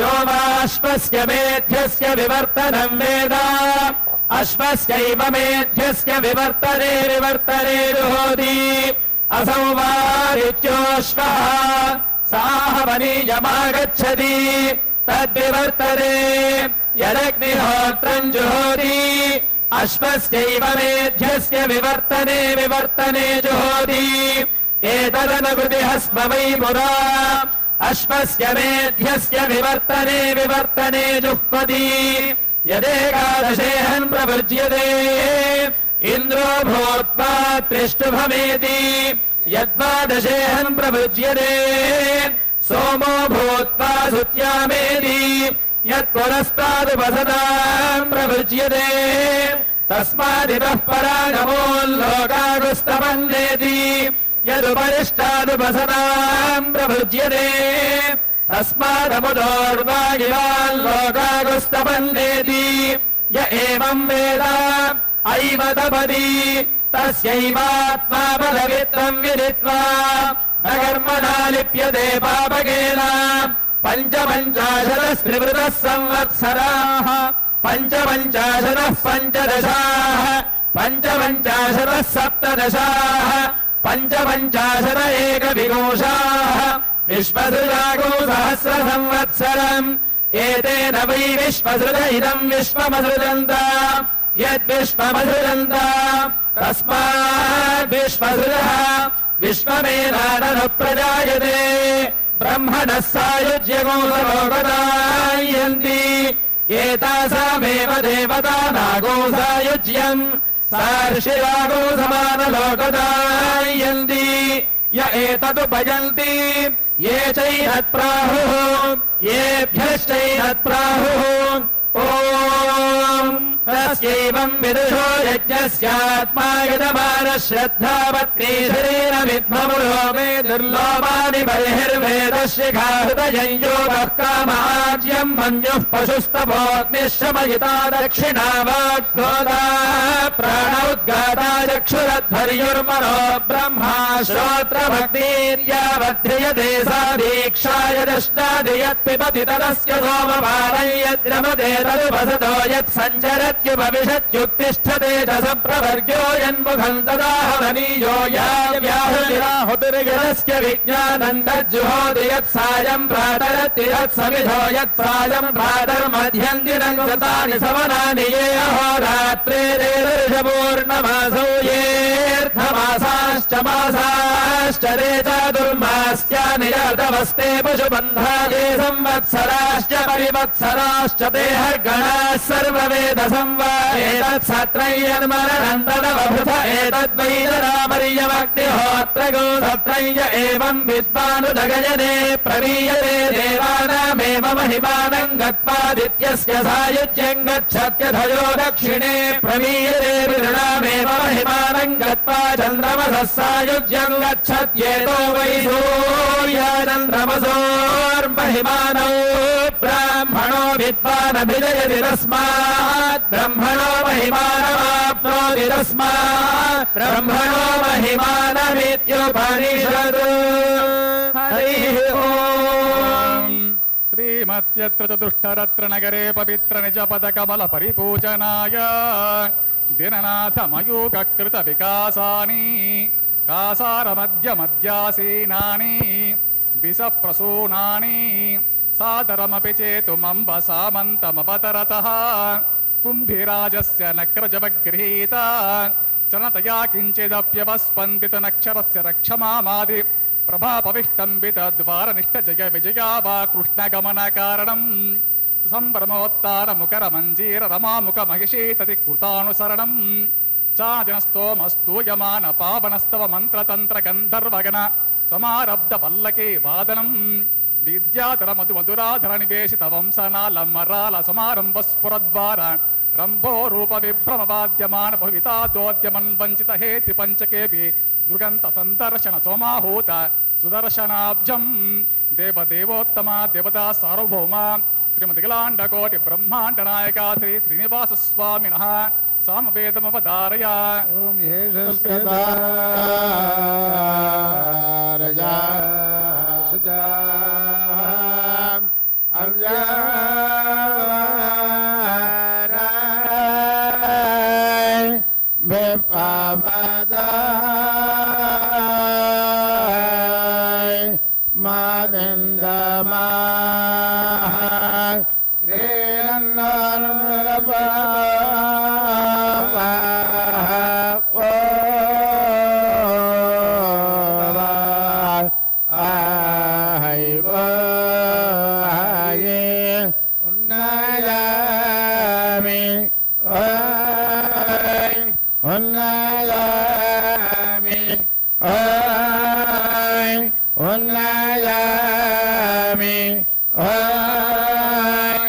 यो वाश्वस्य मेध्यस्य विवर्तनं वेद अश्वस्यैव मेध्यस्य विवर्तने जुहोति असौ वारित्योऽश्वः साहवनीयमागच्छति तद्विवर्तने यदग्निहोत्रं जुहोति अश्वस्यैव मेध्यस्य विवर्तने जुहोति एतदनुकृतिः स्म वै पुरा अश्वस्य मेध्यस्य विवर्तने जुह्पति यदेकादशेऽहम् प्रवृज्यते इन्द्रो भूत्वा त्रिष्टुभमेति यद्वादशेऽहम् प्रवृज्यते सोमो भूत्वा सुत्यामेति यत्पुरस्तादुपसदाम् प्रवृज्यते तस्मादितः परागमोल्लोकागुस्तपन्नेति यदुपरिष्टादुपसदाम् प्रवृज्यते तस्मादमुदोर्वागिवाल्लोकागुस्तपन्नेति य एवम् वेद ऐवतपदी तस्यैवात्मा बलवित्तम् विदित्वा न कर्मणा लिप्यते पापकेन पञ्चपञ्चाशदस्त्रिवृतः संवत्सराः पञ्चपञ्चाशदः पञ्चदशाः पञ्चपञ्चाशदः सप्तदशाः पञ्चपञ्चाशद एकविंशाः विश्वसृजागो सहस्रसंवत्सरम् एतेन वै विश्वसृज इदम् विश्वमसृजन्त यद्विश्वमसृजन्त तस्माद्विश्वसृजः विश्वमेनाननुप्रजायते ब्रह्मणः सायुज्यगोसलोकदायन्ति एतासामेव देवतानागोसायुज्यम् सार्षिरागो समानलोकदायन्ति य एतदुपयन्ति ये चैनत्प्राहुः येभ्यश्चैनत्प्राहुः ॐ तस्यैवम् विदुषो यज्ञस्यात्मा यजमानः श्रद्धावत्नी शरीरमिद्ममुलो मे दुर्लोभानि बर्हिर्वेदशिखाहृदयं यो वः कामाज्यम् मन्युः पशुस्तभोग्निश्रमयिता दक्षिणा वाग्भोदा प्राण उद्गाता चक्षुरध्वर्युर्मनो ब्रह्मा श्रोत्रभक्तिर्यावध्रियते सा दीक्षा यदश्नादि यत्पिबति तदस्य सोमपानं यद्रमते तदुपसतो यत्सञ्चरत्युपविशत्युत्तिष्ठते च सप्रवर्ग्यो यन्मुखम् तदाहवनीयो याहुतिर्यस्य विज्ञानम् तज्जुहोति यत्सायम् प्रातरति यत्समिधो यत्सायम् प्रातर्मध्यन्दिनम् गतानि सवनानि ये अहोरात्रेरेर्षपूर्णमासौ येऽर्धमासाश्च मासाश्च रे चातुर्मास्यानि यातवस्ते पशुबन्धा ये संवत्सराश्च परिवत्सराश्च ते हर्गणाः सर्ववेद संवादेतत्सत्रय्यन्मनन्तरवभृत एतद्वैदरामर्यमग्निहोत्रगो सत्रय्य एवम् विद्वानुदगजने प्रवीयते देवानामेव महिमानम् गत्वादित्यस्य सायुज्यम् गच्छत्यधयो दक्षिणे प्रवीयते विदृणामेव महिमानम् गत्वा चन्द्रमसः सायुज्यम् गच्छत्येतो वै सूर्याचन्द्रमसोर्महिमानौ ब्राह्मणो विद्वानभिजयति तस्मात् ब्रह्मणो महिमानमाप्नोति तस्मात् ब्रह्मणो महिमानमित्युपनिषद् हरिः ओम् श्रीमत्यत्र चतुष्टरत्र नगरे पवित्र निजपदकमल परिपूजनाय दिननाथमयूककृत विकासानि कासारमध्यमध्यासीनानि विषप्रसूनानि सादरमपि चेतुमम्ब सामन्तमवतरतः कुम्भिराजस्य नक्रजवगृहीता चलतया किञ्चिदप्यवस्पन्दितनक्षरस्य रक्षमामादि प्रभापविष्टम्बितद्वारनिष्ठजय विजया वा कृष्णगमनकारणम् संभ्रमोत्तानमुकरमञ्जीररमामुखमहिषीतति कृतानुसरणम् चाजनस्तोमस्तूयमान पावनस्तव मन्त्रतन्त्र गन्धर्वगण समारब्ध पल्लके वादनम् विद्याधर मधु मधुराधर निवेशित वंशनाल मराल समारंभ स्फुरद्वार रंभो रूप विभ्रम वाद्यमान भवितादोद्यमन् वंचित हेति पंचकेपि दुर्गंत संदर्शन सोमाहूत सुदर्शनाब्जं देवदेवोत्तमा देवता सार्वभौमा श्रीमद्गिलाण्डकोटि ब्रह्माण्ड नायका श्री श्रीनिवास स्वामिनः सामवेदमवधारय ओम रजा सुधा उन्नयामि ओय उन्नयामि ओय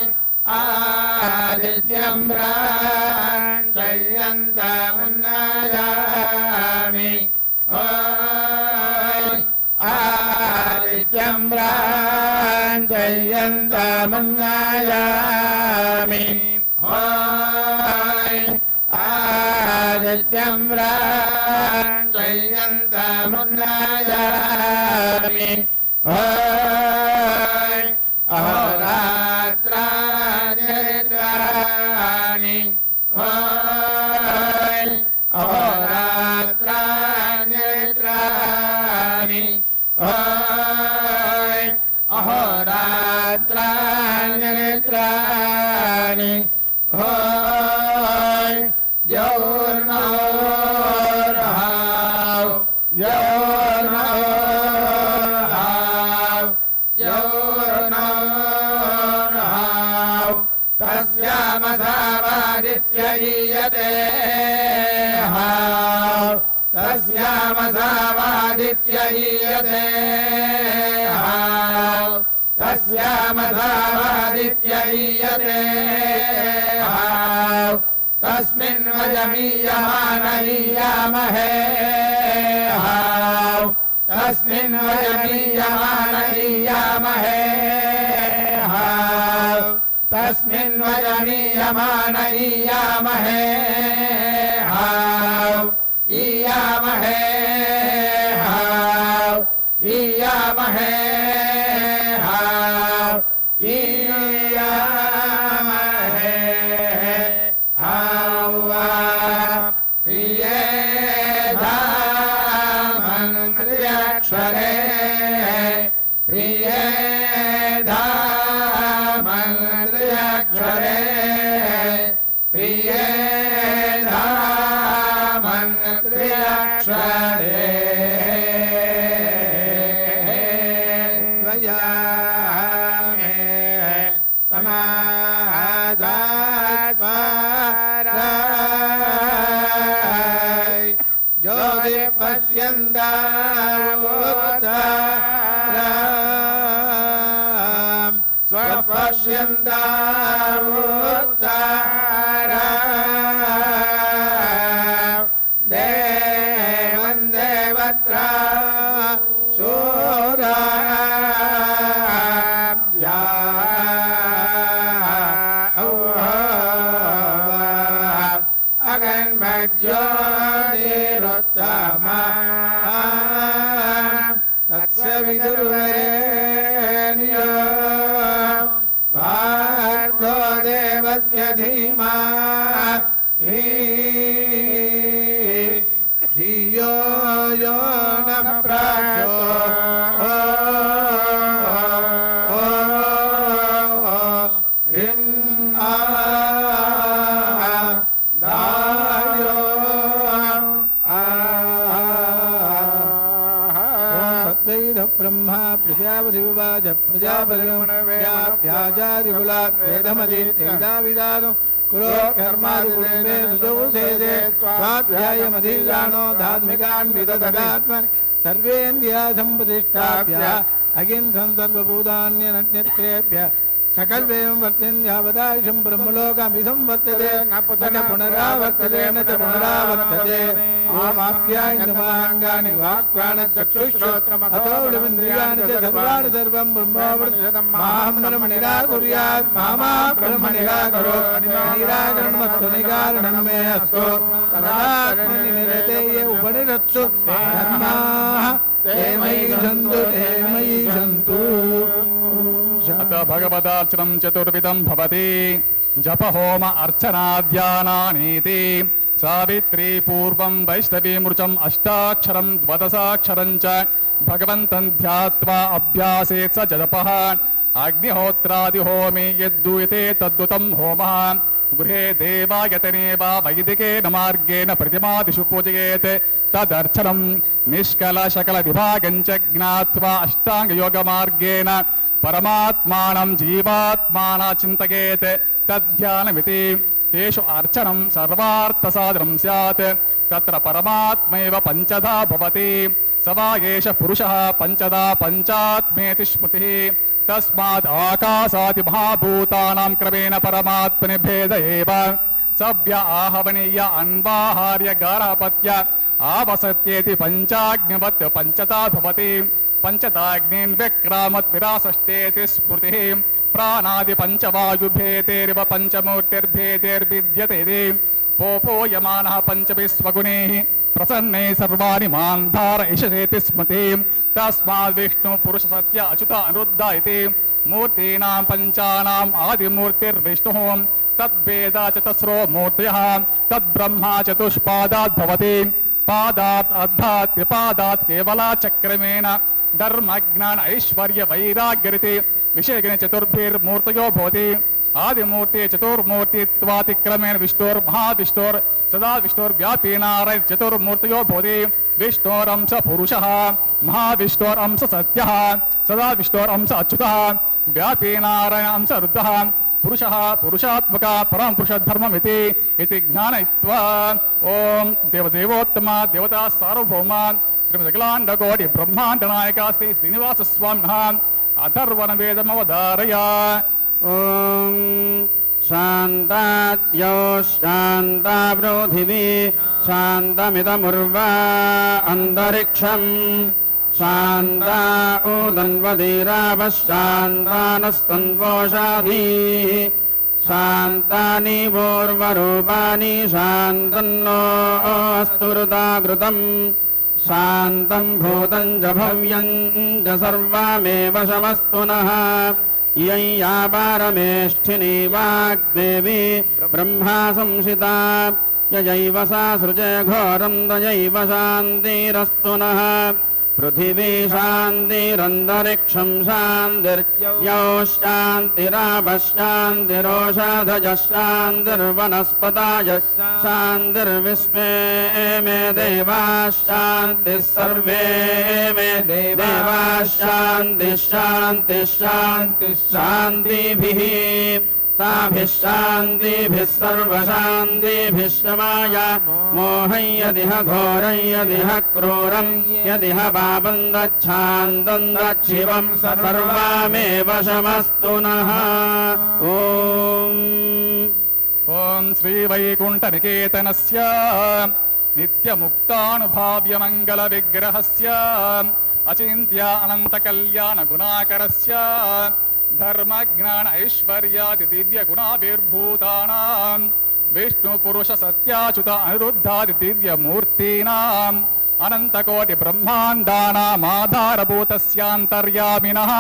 आदित्यं प्राञ्चयन्तमुन्नयामि ओय आदित्यं प्राञ्चयन्तमुन्नयामि ओय आदित्यं प्राञ्चयन्तमुन्नयामि ओय अहोरात्राणि ओय अहोरात्राणि ओय अहोरात्राणि ओय तस्यामसावादित्ययीयते तस्यामसावादित्ययीयते तस्यामसावादित्ययीयते तस्मिन् वयमीयमानयीयामहे तस्मिन् वयमीयमानयीयामहे तस्मिन् वयमीयमानयीयामहे ईयामहे ईयामहे ईयामहे प्रिये धामन्त्र्यक्षरे प्रिये धामन्त्र्यक्षरे प्रिये धामन्त्र्यक्षरे देवं देवत्रा शूरा अगन्मज्योतिरुत्तमा तत्सवितुर्वरेण्यो भार्गो देवस्य धीमहि धियो यो न ब्रह्मा प्रजापतिवाच प्रजापतिव्याचारिकुलात् वेदमधीदाविदानो कुरो कर्मादिकुलम्बे सुजौसेदे स्वाध्यायमधीजानो धार्मिकान् विदधगात्मनि सर्वेन्द्रियासम्प्रतिष्ठाभ्य अगिन्धं सर्वभूतान्यनन्यत्रेभ्य सकलवेवं वर्तिन्यावदायुषं ब्रह्मलोकमिदं वर्तते न पुनरावर्तते न च पुनरावर्तते ओमाप्यायन्तमाङ्गानि वाक्प्राणचक्षुश्रोत्रम् अथोऽविन्द्रियाणि च सर्वाणि सर्वं ब्रह्मावर्तते मां ब्रह्म निराकुर्यात् मा ब्रह्म निराकरोत् निराकरणमस्तु निराकरणं मे अस्तु तदात्मनि निरते ये उपनिषत्सु धर्माः ते मयि सन्तु ते मयि सन्तु। अत भगवदार्चनं चतुर्विधं भवति जप होम अर्चनाद्यानानीति सावित्री पूर्वं वैष्णवीमृचम् अष्टाक्षरं द्वादशाक्षरं च भगवन्तं ध्यात्वा अभ्यासेत् स जपः अग्निहोत्रादिहोमे यद्दूयते तद्दुतं होमः गृहे देवायतने वा वैदिकेन मार्गेण प्रतिमादिषु पूजयेत् तदर्चनं निष्कलशकलविभागं च ज्ञात्वा अष्टाङ्गयोगमार्गेण परमात्मानं जीवात्माना चिन्तयेत् तद्ध्यानमिति तेषु अर्चनं सर्वार्थसाधनं स्यात् तत्र परमात्मैव पञ्चधा भवति स वा एष पुरुषः पञ्चधा पञ्चात्मेति स्मृतिः तस्मात् आकाशादि महाभूतानां क्रमेण परमात्मनि भेद एव सव्य आहवनीय अन्वाहार्य गार्हपत्य आवसत्येति पञ्चाग्निवत् पञ्चधा भवति पञ्चताग्नीन् व्यक्रामत् विरासष्टेति स्मृतिः प्राणादि पञ्चवायुभेदेरिव पञ्चमूर्तिर्भेदेर्विद्यते पोपोयमानः पञ्चभिः स्वगुणैः प्रसन्नैः सर्वाणि मान्धार इषसेति स्मृतिः तस्माद् विष्णु पुरुष सत्य अच्युत अनिरुद्ध इति मूर्तीनां पञ्चानाम् आदिमूर्तिर्विष्णुः तद्वेदा चतस्रो मूर्तयः तद्ब्रह्मा चतुष्पादात् भवति पादात् अद्धात् त्रिपादात् केवला चक्रमेण धर्म ज्ञान ऐश्वर्य वैराग्यरिति विषयगणे चतुर्भिर्मूर्तयो भवति आदिमूर्ति चतुर्मूर्तित्वातिक्रमेण विष्णोर्महाविष्णोर् सदा विष्णोर्व्यापीनारायण चतुर्मूर्तयो भवति विष्णोरंश पुरुषः महाविष्णोरंश सत्यः सदा विष्णोरंश अच्युतः व्यापीनारायण अंश रुद्रः पुरुषः पुरुषात्मक परम पुरुष धर्ममिति इति ज्ञानयित्वा ओम देवदेवोत्तम देवता सार्वभौम श्रीमदखिलाण्डकोटि ब्रह्माण्ड नायक श्री श्रीनिवास स्वामिनः अथर्वण वेदमवधारय ॐ शान्ताद्यो शान्ता पृथिवी शान्तमिदमुर्वा अन्तरिक्षम् शान्ता उदन्वदीरावः शान्तानस्तन्वोषाधीः शान्तानि पूर्वरूपाणि शान्तन्नो अस्तु हृदाकृतम् शान्तं भूतं च भव्यं च सर्वमेव शमस्तु नः इयं या पारमेष्ठिनी वाग्देवी ब्रह्मा संशिता ययैव सा सृजे घोरं तयैव शान्तिरस्तु नः पृथिवी शान्तिरन्तरिक्षं शान्तिर्यौ शान्तिरापः शान्तिरोषधयः शान्तिर्वनस्पतयः शान्तिर्विश्वे मे देवाः शान्तिः सर्वे मे देवाः शान्तिः शान्तिः शान्तिः शान्तिभिः ताभिः शान्तिभिः सर्वशान्तिभिः शमाय मोहं यदिह घोरं यदिह क्रूरं यदिह पापं दच्छान्तं दच्छिवं सर्वमेव शमस्तु नः ओम श्री वैकुण्ठनिकेतनस्य नित्यमुक्तानुभाव्य मंगल विग्रहस्य अचिन्त्य अनंत कल्याण गुणाकरस्य धर्म ज्ञान ऐश्वर्यादि दिव्य गुणाविर्भूतानां विष्णु पुरुष सत्याच्युत अनिरुद्धादि दिव्य मूर्तीनाम् अनंतकोटि ब्रह्माण्डानाम् आधारभूतस्यान्तर्यामिनः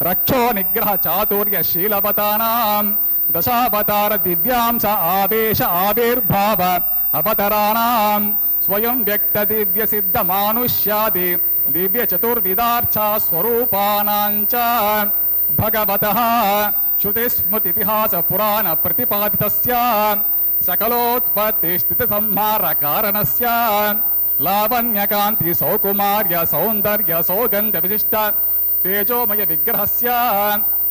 रक्षो निग्रह चातुर्य शीलवतानाम् दशावतार दिव्यांश आवेश आविर्भाव अवतराणाम् स्वयं व्यक्त दिव्य सिद्ध मानुष्यादि दिव्य चतुर्विदार्चा स्वरूपानाञ्च भगवतः श्रुतिस्मृतिहास पुराण प्रतिपादितस्य सकलोत्पत्ति स्थिति संहार कारणस्य लावण्यकान्ति सौकुमार्य सौन्दर्य सौगन्ध विशिष्ट तेजोमय विग्रहस्य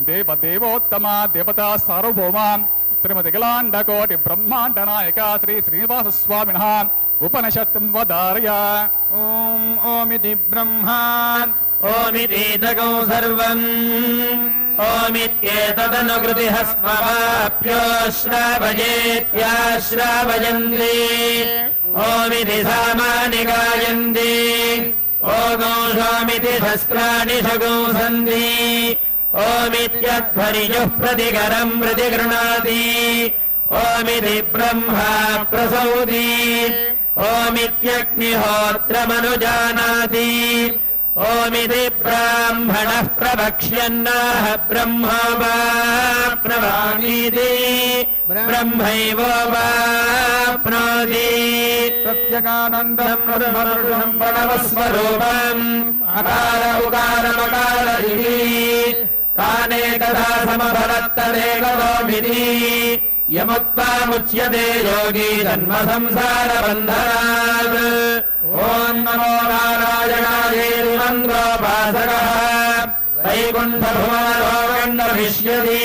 देवदेवोत्तम देवता सार्वभौम श्रीमदखिलाण्डकोटि ब्रह्माण्ड नायक श्री श्रीनिवास स्वामिनः उपनिषत् वदारय ॐ ओमिति ब्रह्मा ओमितीतगौ सर्वम् ओमित्येतदनुकृतिः स्मवाप्योश्रावयेत्याश्रावयन्ति ओमिति सामानि गायन्ति ओगौषोमिति शस्त्राणि शगुंसन्ति ओमित्यध्वरिजुः प्रतिकरम् प्रतिगृह्णाति ओमिति ब्रह्मा प्रसौति ओमित्यग्निहोत्रमनुजानाति ओमिति ब्राह्मणः प्रवक्ष्यन्नाह ब्रह्मा वा प्रवाणीति ब्रह्मैवोवाप्नोति प्रत्यगानन्दं ब्रह्मपुरुषं प्रणवस्वरूपम् अकार उकारमकार इति तानेकदा समभरत्तदेकतोमिति यमुक्त्वामुच्यते योगी जन्मसंसारबन्धनात् ॐ नमो नारायणायेति मन्द्रोपासकः वैकुण्ठभुवनलोकण्डभिष्यति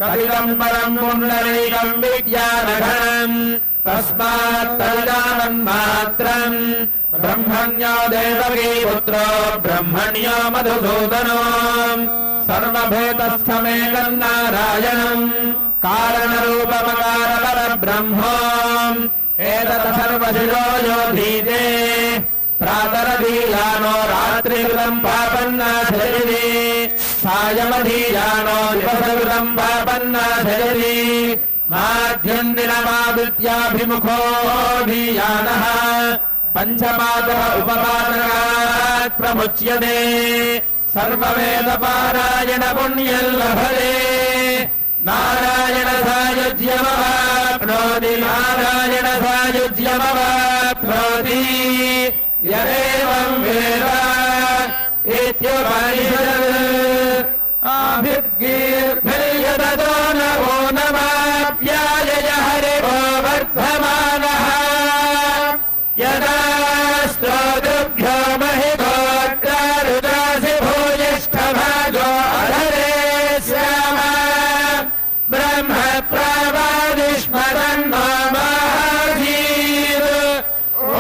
तदिदम् परम् पुण्डरीकम् विज्ञानघनम् तस्मात्तन्मात्रम् ब्रह्मण्यो देवकी पुत्रो ब्रह्मण्यो मधुसूदनो सर्वभूतस्थमेकम् नारायणम् कारणरूपमकारपरब्रह्मो एतत् सर्वशिरो यो धीते प्रातरधीयानो रात्रिकृतम् पापन्नाशयति सायमधीयानो दिवसकृतम् पापन्नाशयति माध्यन्दिनमादित्याभिमुखो धीयानः पञ्चपादः उपपादकात् प्रमुच्यते सर्ववेदपारायण पुण्यल्लभते नारायण सायुज्यमवाप्नोति नारायण सायुज्यमवाप्नोति यदेवं वेद इत्युपनिषत् आभिर्गीर्भिर्यदतो नमो नमाप्यायय हरिवो वर्धमानः यदा स्तोतुभ्यो महिगोत्रारुदासि भूयिष्ठभागो अधरे श्याम ब्रह्म प्रवादिष्मरन्नो माधीर् ॐ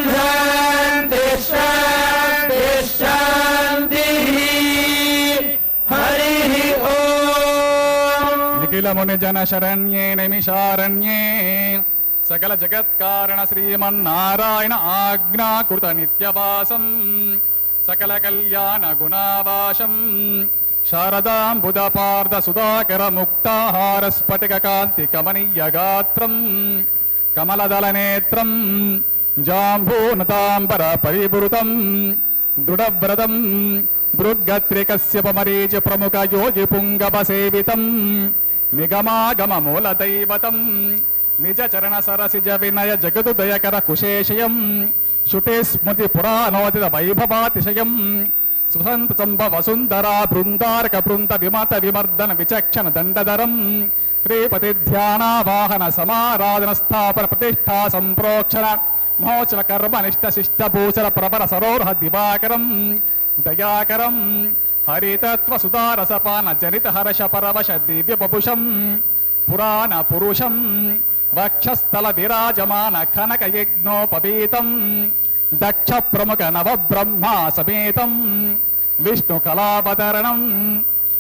शान्ति शान्ति शान्तिः हरिः ॐ నిఖిల ముని జన శరణ్యే నైమిషారణ్యే సకల జగత్కారణ శ్రీమన్నారాయణ ఆజ్ఞాకృత నిత్యవాసం సకల కళ్యాణ గుణావాసం శారదాంబుద పార్థ సుధాకర ముక్తాహార స్ఫటిక కాంతి కమనీయ గాత్రం కమలదల నేత్రం జాంబూనతాంబర పరిపురుతం దృఢవ్రతం భృగ్గత్రికస్యపమరీచ ప్రముఖ యోగి పుంగవ సేవితం నిగమాగమ మూల దైవతం నిజ చరణ సరసిజ వినయ జగదుదయకర కుశేషయం శృతే స్మృతి పురాణోదిత వైభవాతిశయం సుసంత సంభవ సుందరా బృందారక బృంద విమత విమర్దన విచక్షణ దండధరం శ్రీపతి ధ్యానావాహన సమారాధన స్థాపన ప్రతిష్టా సంప్రోక్షణ మహోత్సవ కర్మ నిష్ట శిష్ట భూషణ ప్రవర సరోర్హ దివాకరం దయాకరం హరితత్వ సుధారసపాన జనిత హర్ష పరవశ దివ్య పపుషం పురాణ పురుషం వక్షస్థల విరాజమాన కనక యజ్ఞోపవీతం దక్ష ప్రముఖ నవ బ్రహ్మా సమేతం విష్ణు కళావతరణం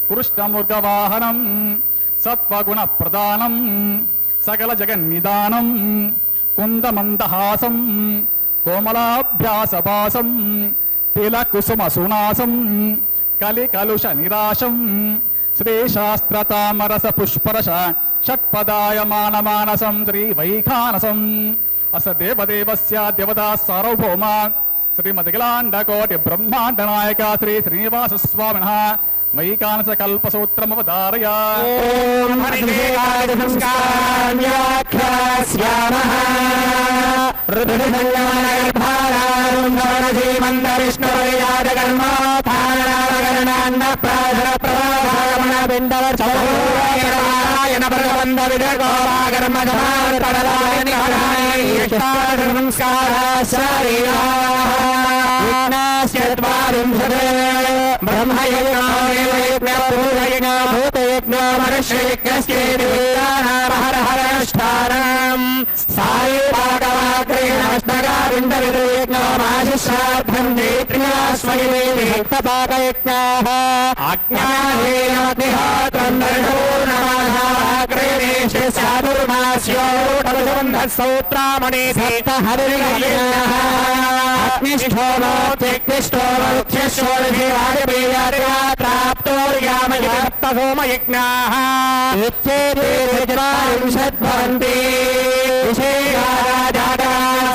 కృష్ణమృగవాహనం సత్వగుణ ప్రదానం సకల జగన్నిదానం కుందమందహాసం కోమలాభ్యాసపాసం తిలకుసుమ సునాసం కలికలుష నిరాశం శ్రీశాస్త్రతామరస పుష్పరస షట్పదాయమానమానసం శ్రీ వైఖానసం అస దేవదేవస్య దేవతా సార్వభౌమ శ్రీమతికిలాండకోటి బ్రహ్మాండ నాయక శ్రీ శ్రీనివాస స్వామినః వైఖానస కల్పసూత్రమవధారయ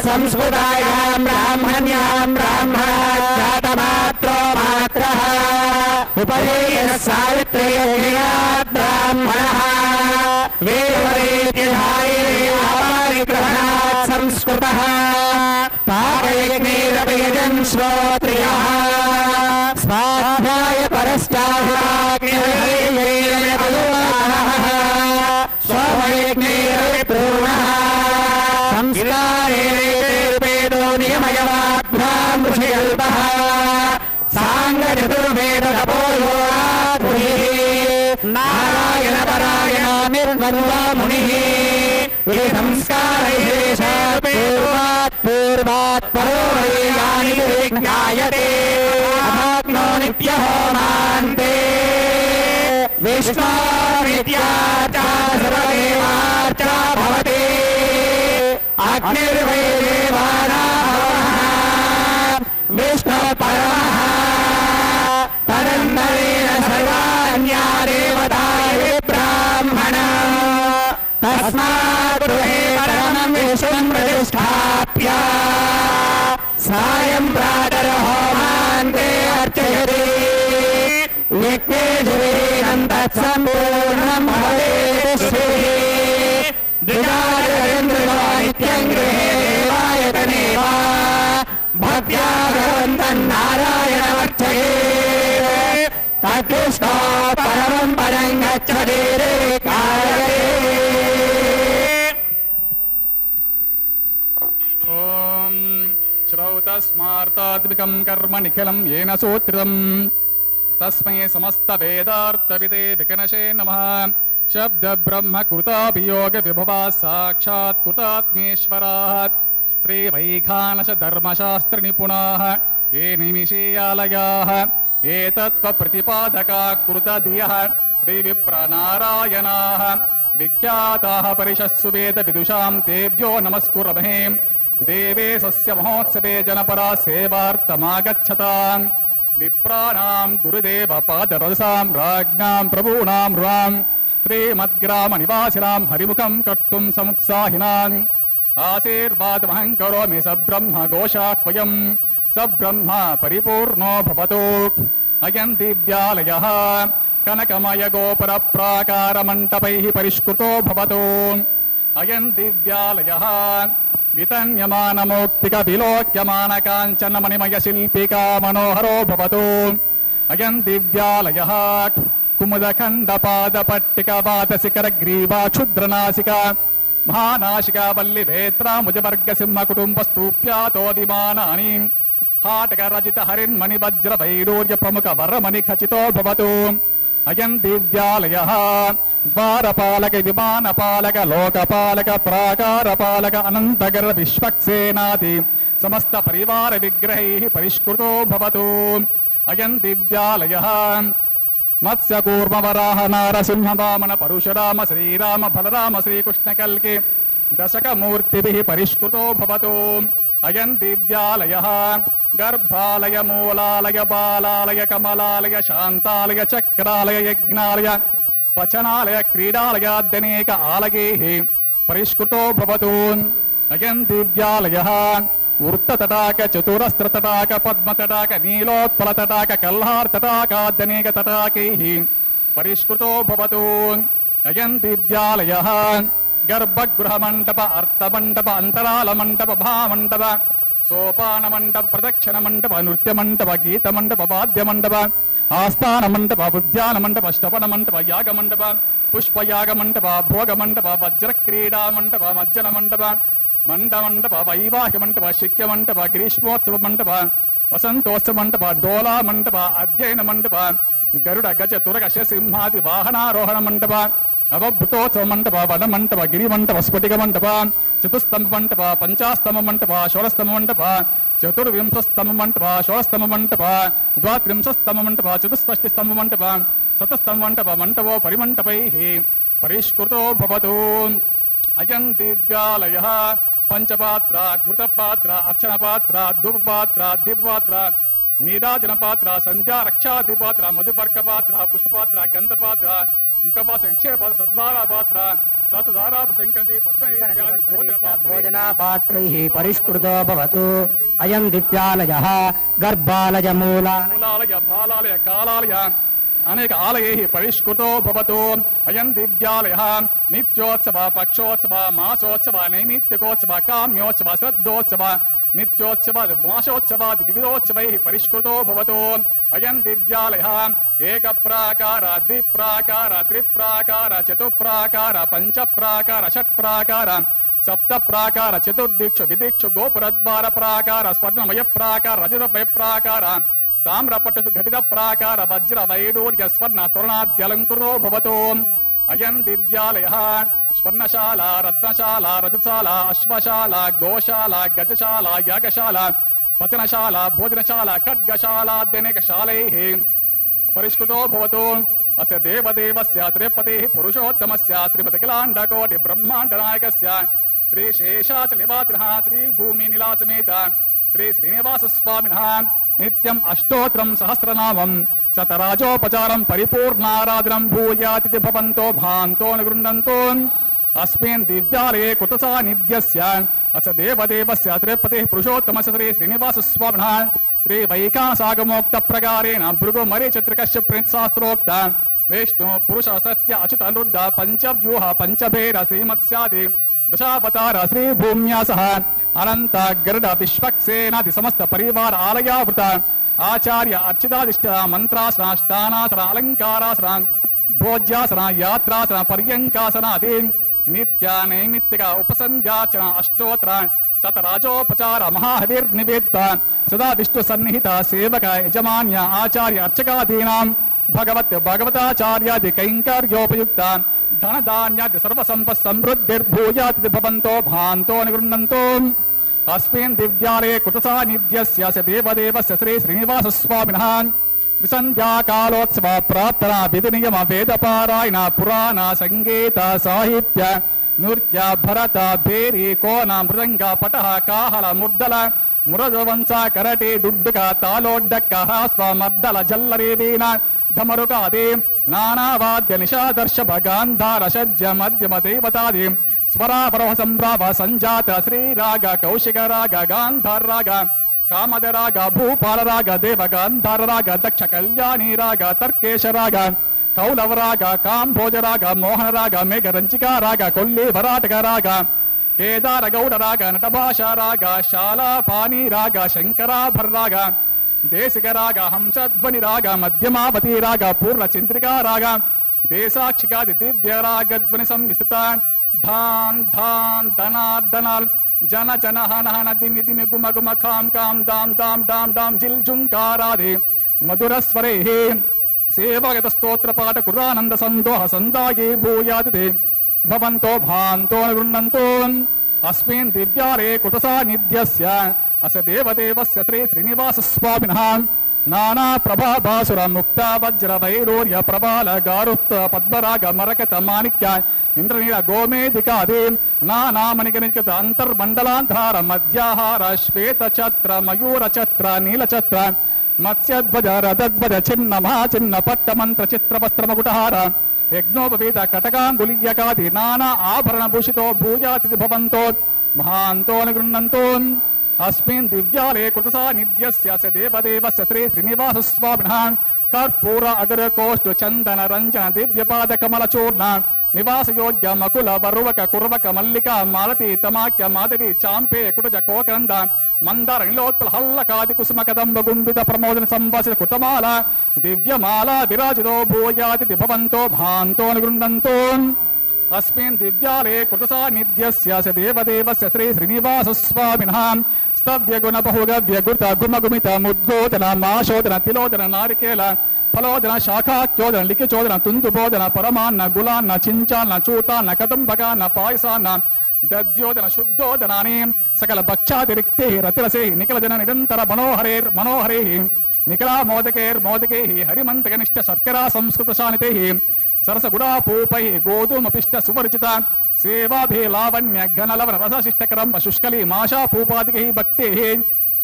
సంస్కృతాయాం బ్రాహ్మణ్యాం బ్రాహ్మణాత్మాత్రో మాత్రః ఉపయేయ సావిత్రయా బ్రాహ్మణః వేదవేద్యధాయేయాపారిగ్రహణాత్ సంస్కృతః పాకయజ్ఞేరపయజన్ శ్రోత్రియః స్వాధ్యాయ పరశ్చాగ్నిర్యేయైరయతోః స్వయజ్ఞేరవిప్రూణః సంస్కారేణేర్వేదో నియమయవాభ్యాం ఋషికల్పః సాంగచతుర్వేద తపోయోగాద్మునిః నారాయణ పరాయణ నిర్మల్లా మునిః సంస్కార जायते अथाग्नो नित्यहोमान्ते विष्णोरित्यार्चा सर्वदेवार्चा भवति अग्निर्वै देवानां विष्णुपरमः तदन्तरेण सर्वाण्या देवता ब्राह्मणा तस्मात् गृहे परमं विष्णुं प्रतिष्ठाप्य सायं प्रातर्होमान्ते अर्चयति यज्ञे जुवेनं तत्सम्पूर्णं भवेत् श्रीः द्विजारेन्द्रो नित्यं गृहे देवायतने वा भक्त्या भगवन्तं नारायणमर्चये तत्कृष्णो परमं पदं गच्छति रे कारये ॐ श्रौतस्मार्तात्मिकं कर्म निखिलं येन सूत्रितम् तस्मै समस्तवेदार्थविदे विकनशे नमः शब्दब्रह्म कृताभियोगविभवा साक्षात् कृतात्मेश्वराः श्रीवैखानशधर्मशास्त्रनिपुणाः ये निमिषेयालयाः एतत्त्वप्रतिपादका कृतधियः श्रीविप्रनारायणाः विख्याताः परिषत्सु वेदविदुषां तेभ्यो नमस्कुर्महे देवे सस्य महोत्सवे जनपरा सेवार्थमागच्छताम् विप्राणां गुरुदेवपादरसां राज्ञां प्रभूणां रुवां श्रीमद्ग्रामनिवासिनां हरिमुखं कर्तुं समुत्साहिनान् आशीर्वादमहं करोमि सब्रह्म घोषाह्वयम् सब्रह्म परिपूर्णो भवतु अयं दिव्यालयः कनकमय गोपुर प्राकारमण्डपैः परिष्कृतो भवतु अयं दिव्यालयः वितन्यमानमौक्तिक विलोक्यमान काञ्चन मणिमय शिल्पिका मनोहरो भवतु अयं दिव्यालयः कुमुदखण्डपादपट्टिका वातशिखरग्रीवा क्षुद्रनासिका महानाशिका वल्लिभेत्रा मुजवर्गसिंह कुटुम्बस्तूप्यातो विमानानि हाटकरचित हरिन्मणिवज्र वैडूर्य प्रमुख वरमणि खचितो भवतु अयं दिव्यालयः द्वारपालक विमानपालक लोकपालक प्राकारपालक अनन्तगर विश्वक्सेनादि समस्त परिवार विग्रहैः परिष्कृतो भवतु अयं दिव्यालयः मत्स्यकूर्मवराह नारसिंह वामन परशुराम श्रीराम बलराम श्रीकृष्णकल्के दशकमूर्तिभिः परिष्कृतो भवतु अयं दिव्यालयः गर्भालय मूलालय बालालय कमलालय शान्तालय चक्रालय यज्ञालय पचनालय क्रीडालयाद्यनेक आलयैः परिष्कृतो भवतु अयं दिव्यालयः वृत्ततटाक चतुरस्रतटाक पद्मतटाक नीलोत्पलतटाक कल्हारतटाकाद्यनेक तटाकैः परिष्कृतो भवतु अयं दिव्यालयः गर्भगृहमण्डप अर्थमण्डप अन्तरालमण्डप भामण्डप सोपानमण्डप प्रदक्षिणमण्डप नृत्यमण्डप गीतमण्डप वाद्यमण्डप आस्थानमण्डप उद्यानमण्डप स्तपनमण्डप यागमण्डप पुष्पयागमण्डप भोगमण्डप वज्रक्रीडामण्डप मज्जनमण्डप मंडमंडप वैवाहिक मंडप शिक्य मंडप ग्रीष्मोत्सव मंडप वसंतोत्सव मंडप डोला मंडप अध्ययन मंडप गरुड़ गज तुरग सिंहादि वाहनारोहण मंडप अवभूतोत्सव मंडप वन मंडप गिरी मंडप स्फटिक मंडप चतुस्तंभ मंडप पंचास्तंभ मंडप षोडस्तंभ मंडप चतुर्विंशस्तंभ मंडप षोडस्तंभ मंडप द्वात्रिंशस्तंभ मंडप चतुष्षष्टिस्तंभ मंडप शतस्तंभ मंडप मंडपो परिमंडपैः परिष्कृतो भवतु अयं दिव्यालयः पंचपात्र घृतपात्र अर्चनपात्र धूपपात्र दीपपात्र नीराजनपात्र संध्या रक्षादिपात्र मधुपर्कपात्र पुष्पपात्र गंधपात्र मुखपात्र निक्षेपात्र सतधारापात्र सतधारापसंकटी भोजनापात्रैः परिष्कृतो भवतु अयं दिव्यालयः गर्भालय मूलालय बालालय कालालय अनेक आलयैः परिष्कृतो भवतु अयं दिव्यालयः नित्योत्सव पक्षोत्सव मासोत्सव नैमित्तिकोत्सव काम्योत्सव श्रद्धोत्सव नित्योत्सव मासोत्सवादि विविधोत्सवैः परिष्कृतो भवतु अयं दिव्यालयः एकप्राकार द्विप्राकार त्रिप्राकार चतुप्राकार पंचप्राकार षट्प्राकार सप्तप्राकार चतुर्दिक्षु विदिक्षु गोपुरद्वार प्राकार स्वर्णमय प्राकार रजतमय प्राकार ताम्रपट्टु घटित प्राकार वज्र वैडूर्य स्वर्ण तोरणाद्यलंकृतो भवतु अयं दिव्यालयः स्वर्णशाला रत्नशाला रजतशाला अश्वशाला गोशाला गजशाला यागशाला వచనశాల భోజనశాల ఖడ్గశాలాద్యనేకశాలైః పరిష్కృతో భవతు అస్య దేవదేవస్య త్రిపతిః పురుషోత్తమస్య త్రిపతికిలాండకోటి బ్రహ్మాండనాయకస్య శ్రీ శేషాచలనివాసినః శ్రీ భూమినిలాసమేత శ్రీ శ్రీనివాసస్వామినః నిత్యం అష్టోత్తరం సహస్రనామం శతరాజోపచారం పరిపూర్ణారాధనం భూయాతిథి భవంతో భాంతో నిగృహంతో అస్మిన్ దివ్యాలయే కుతసాన్నిధ్యస్య అస దేవదేవస్య త్రిపతిః పురుషోత్తమస్య శ్రీ శ్రీనివాసస్వామినః శ్రీ వైఖాసాగమోక్త ప్రకారేణ భృగు మరీచత్రికస్య ప్రణీతశాస్త్రోక్త విష్ణు పురుష సత్య అచ్యుత అనురుద్ధ పంచవ్యూహ పంచభేద శ్రీమత్స్యాది దశావతార శ్రీ భూమ్యాసః అనంత గరుడ విశ్వక్సేనాది సమస్త పరివార ఆలయావృత ఆచార్య అర్చితాదిష్ట మంత్రాసన ష్టానాసన అలంకారాసన భోజ్యాసన యాత్రాసన పర్యంకాసనాది నిత్య నైమిత్తిక ఉపసంధ్యాచన అష్టోత్తర శతరాజోపచార మహాహవిర్నివేదిత సదా విష్ణు సన్నిహిత సేవక యజమాన్య ఆచార్య అర్చకాదీనాం భగవతాచార్యాది కైంకర్యోపయుక్త ధనధాన్యాది సర్వసంపత్ సమృద్ధిర్భూయాతి భవంతో భాంతో నిగృహంతో అస్మిన్ దివ్యాలయే కృతసాన్నిధ్యస్య దేవదేవస్య శ్రీ శ్రీనివాసస్వామినః త్రిసంధ్యాకాలోత్సవ ప్రార్థన విధి నియమ వేదపారాయణ పురాణ సంగీత సాహిత్య నృత్య భరత భేరి కోన మృదంగ పటహ కాహల ముర్దల మురజవంశ కరటి దుడ్డుక తాలోడ్డక్క హాస్వ మర్దల జల్లరి వీణ ఢమరుకాది నానావాద్య నిషాదర్శభ గాంధార షడ్జ మధ్యమ దేవతాది స్వరాపరవ సంభ్రావ సంజాత శ్రీరాగ కౌశిక రాగ గాంధార రాగ కామద రాగ భూపాల రాగ దేవ గాంధార రాగ దక్ష కళ్యాణి రాగ తర్కేశ రాగ కౌలవ రాగ కాంభోజ రాగ మోహన రాగ మేఘ రంజికా రాగ కొల్లి వరాటక రాగ కేదార గౌడ రాగ నటభాష రాగ శాలా పాణి రాగ శంకరాభర రాగ దేశిక రాగ హంసధ్వని రాగ మధ్యమావతి రాగ పూర్ణ చంద్రికా రాగ దేశాక్షికాది దివ్య రాగధ్వని సంవిస్తృత ధాన్ ధాన్ ధనార్దనాల్ జన జన హన హన దిమి దిమి గుమ గుమ ఖాం కాం దాం దాం డాం డాం జిల్ జుంకారాది మధుర స్వరే సేవాగత స్తోత్ర పాఠ కురానంద సందోహ సందాయే భూయాతి భవంతో భాంతో నిగృహంతో అస్మిన్ దివ్యాలయే కృతసాన్నిధ్యస్య అస దేవదేవస్య శ్రీ శ్రీనివాసస్వామినః నానా ప్రభాభాసుర ముక్త వజ్ర వైరూర్య ప్రబాల గారుత్త పద్మరాగ మరకత మాణిక్య ఇంద్రనీల గోమేదికాది నానామణికనికత అంతర్మండలాంధార మధ్యాహార శ్వేత ఛత్ర మయూర ఛత్ర నీల ఛత్ర మత్స్యధ్వజ రథధ్వజ చిన్న మహాచిన్న పట్టమంత్ర చిత్ర వస్త్రమకుటహార యజ్ఞోపవీత కటకాంగులీయకాది నానా ఆభరణ భూషితో భూయాతి భవంతో మహాంతో నిగృహంతో అస్మిన్ దివ్యాలయే కృతసాన్నిధ్యస్య దేవదేవస్య శ్రీ శ్రీనివాసస్వామినః కర్పూర అగర కోష్ఠ చందన రంజన దివ్యపాద కమల చూర్ణ నివాసయోగ్య మకుల వరువక కుర్వక మల్లిక మాలతి తమాక్య మాధవి చాంపే కుటజ కోకరంద మందార నిలోత్పల హల్లకాది కుసుమ కదంబ గుంబిత ప్రమోదన సంవాసిత కుటమాల దివ్యమాల విరాజితో భూయాతి భవంతో భాంతో నిగృహంతో అస్మిన్ దివ్యాలయే కృతసాన్నిధ్యస్య దేవదేవస్య శ్రీ శ్రీనివాసస్వామినః స్తవ్య గుణ బహుగవ్య గుత గుమగుమిత ముద్గోదన మాశోదన తిలోదన నారికేల ఫలోదన శాఖాక్యోదన లిఖిచోదన తుందుబోదన పరమాన్న గులాన్న చించాన్న చూతాన్న కదంబకాన్న పాయసాన్న దద్యోదన శుద్ధోదనాని సకల భక్షాతిరిక్తే రతిరసే నిఖిలజన నిరంతర మనోహరే నిఖిలా మోదకే హరిమంతకనిష్ట శర్కరా సంస్కృత శానితే సరస గుడాపూపై గోధుమపిష్ట సుపరిచిత సేవాభి లావణ్య ఘనలవన రసశిష్టకరం శుష్కలి మాషా పూపాదికై భక్తే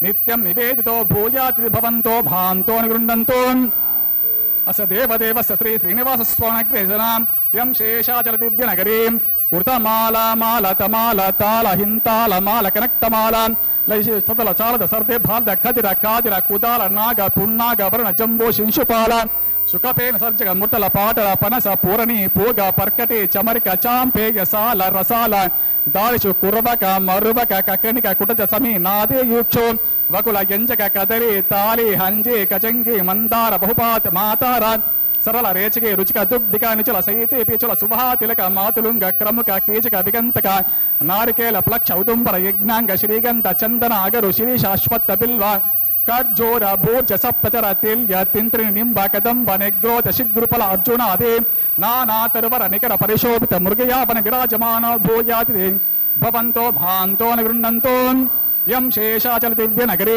నిత్యం నివేదితో భూయాతి భవంతో భాంతో నిగృహంతో అస దేవదేవస్య శ్రీ శ్రీనివాసస్వామినగ్రేసనాం యం శేషాచల దివ్య నగరీ కృతమాల మాల తమాల తాళ హింతాల మాల కనక్తమాల సతల చాలద సర్దే భారద కదిర కాదిర కుదాల నాగ పున్నాగ వరుణ జంబో శింశుపాల సుఖపేన సర్జక ముట్టల పాటల పనస పూరణి పూగ పర్కటి చమరిక చాంపేయ సాల రసాల దాళిషు కుర్వక మరువక కకనిక కుటజ సమీ నాదే యూక్షో వకుల ఎంజక కదరి తాళి హంజి కచంగి మందార బహుపాత మాతార సరళ రేచకి రుచిక దుగ్ధిక నిచల సైతే పీచుల సుభా తిలక మాతులుంగ క్రముక కీచక విగంతక నారికేల ప్లక్ష ఉదుంబర యజ్ఞాంగ శ్రీగంధ చందన అగరు శిరీష అశ్వత్థ బిల్వ ఖర్జోర భూర్జ సప్తచర తిల్య తింత్రి నింబ కదంబ నెగ్రోత శిగ్రుపల అర్జున అదే నానా తరువర నికర పరిశోభిత మృగయాపన విరాజమాన భూయాతి భవంతో భాంతో నిగృహంతో యం శేషాచల దివ్య నగరే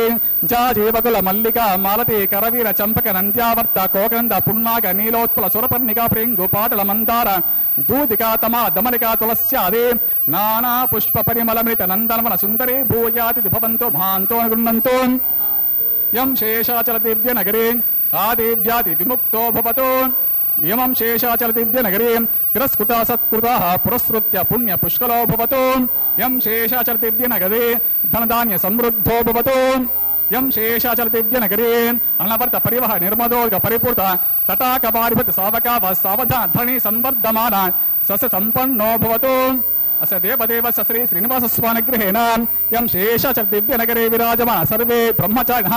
జాజీవకుల మల్లిక మాలతి కరవీర చంపక నంద్యావర్త కోకంద పున్నాగ నీలోత్పల సురపర్ణిక ప్రేంగు పాటల మందార దూదిక తమ దమలిక తులస్యాదే నానా పుష్ప పరిమళమిత నందనవన సుందరే భూయాతి భవంతో భాంతో గృహంతో యం శేషాచల దివ్య నగరే ఆదేవ్యాది విముక్తో భవతో ఇమం శేషాచల దివ్య నగరే తిరస్కృత సత్కృత పురస్కృత్య పుణ్య పుష్కలో భవతో యం శేషాచల దివ్య నగరే ధనధాన్య సమృద్ధో భవతో యం శేషాచల దివ్య నగరే అనవర్త పరివహ నిర్మదోర్గ పరిపూర్త తటాక వారిభృత సావక సావధ ధని సంవర్ధమాన సస్య సంపన్నో భవతో అస దేవదేవ శ్రీ శ్రీనివాస స్వామి గృహేణ యం శేషాచల దివ్య నగరే విరాజమాన సర్వే బ్రహ్మచారిణ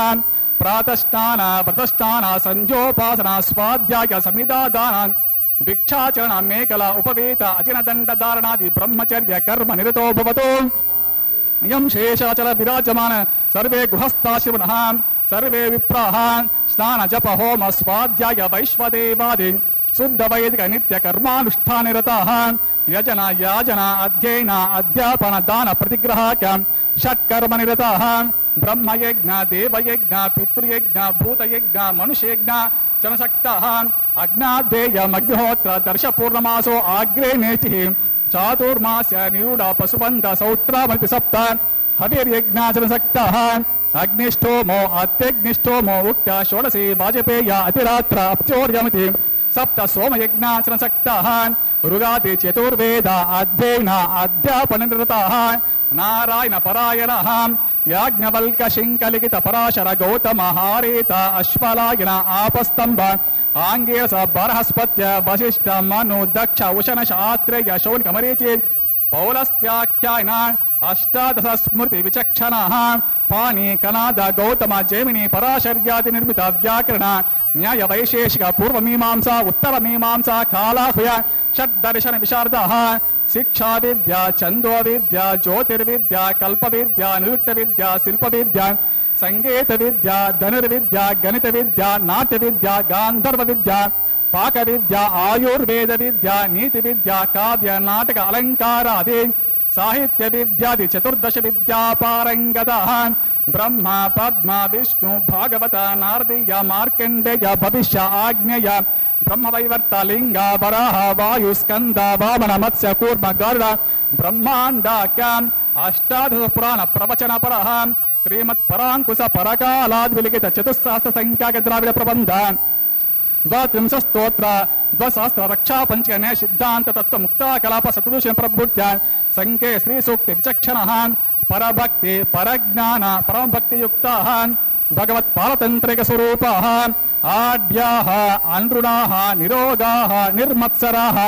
ప్రాతష్టాన వ్రతష్టాన సంధ్యోపాసన స్వాధ్యాయ సమిదాదాన భిక్షాచరణ మేకల ఉపవేత అజినదండ ధారణాది బ్రహ్మచర్య కర్మ నిరతో భవతో యం శేషాచల విరాజమాన సర్వే గృహస్థాశ్రమణ సర్వే విప్రాః స్నాన జప హోమ స్వాధ్యాయ వైశ్వదేవాది శుద్ధ వైదిక నిత్య కర్మానుష్ఠానిరతాః యజన యాజన అధ్యయన అధ్యాపన దాన ప్రతిగ్రహాక షట్కర్మ నిరతాః బ్రహ్మయజ్ఞ దేవయజ్ఞ పితృయజ్ఞ భూతయజ్ఞ మనుష్యయజ్ఞ జనసక్తాః అగ్నాధ్యేయమగ్నిహోత్ర దర్శ పూర్ణమాసో ఆగ్రే నేతి చాతుర్మాస్య నిరూఢ పశుబంధ సౌత్రామతి సప్త హవిర్యజ్ఞాచనసక్తాః అగ్నిష్టోమో అత్యగ్నిష్టోమో ఉక్త షోడశి వాజపేయ అతిరాత్ర అప్చోర్యమితి సప్త సోమయజ్ఞాచనసక్తాః ఋగాది చతుర్వేద అధ్యయన అధ్యాపన నిరతాః నారాయణ పరాయణః యాజ్ఞవల్క శంకలిఖిత పరాశర గౌతమ హారేత అశ్వలాయన ఆపస్తంభ ఆంగేరస బరహస్పత్య వశిష్ఠ మను దక్ష ఉశన శాస్త్రేయ శౌనిక మరీచి పౌలస్త్యాఖ్యాయన అష్టాదశ స్మృతి విచక్షణ పాణి కనాద గౌతమ జైమిని పరాశర్యాది నిర్మిత వ్యాకరణ న్యాయ వైశేషిక పూర్వమీమాంస ఉత్తరమీమాంస కాలాహుయ షడ్దర్శన విశారద శిక్షా విద్య చందో విద్య జ్యోతిర్విద్య కల్ప విద్య నృత్య విద్య శిల్ప విద్య సంగీత విద్య ధనుర్విద్య గణిత విద్య నాట్య విద్య గాంధర్వ విద్య పాక విద్య ఆయుర్వేద విద్య నీతి విద్య కావ్య నాటక అలంకారాది సాహిత్య విద్యాది చతుర్దశ విద్యా పారంగత బ్రహ్మ పద్మ విష్ణు భాగవత నారదీయ మార్కండేయ భవిష్య ఆగ్నేయ బ్రహ్మవైవర్త లింగ వరాహ వాయు స్కంద వామన మత్స్య కూర్మ గరుడ బ్రహ్మాండాఖ్యాం అష్టాదశ పురాణ ప్రవచన పరః శ్రీమత్ పరాంకుశ పరకాలాద్ విలిఖిత చతుస్సహస్ర సంఖ్యాక ద్రావిడ ప్రబంధ ద్వాత్రింశ స్తోత్ర ద్వసహస్ర రక్షా పంచకనే సిద్ధాంత తత్వ ముక్తా కలాప సతదూషణ ప్రబుద్ధ్య సంఖ్యే శ్రీ సూక్తి విచక్షణ పరభక్తి పరజ్ఞాన పరమభక్తి యుక్త భగవత్ పారతంత్రిక స్వరూప ఆడ్యాః అనృణాః నిరోగాః నిర్మత్సరాః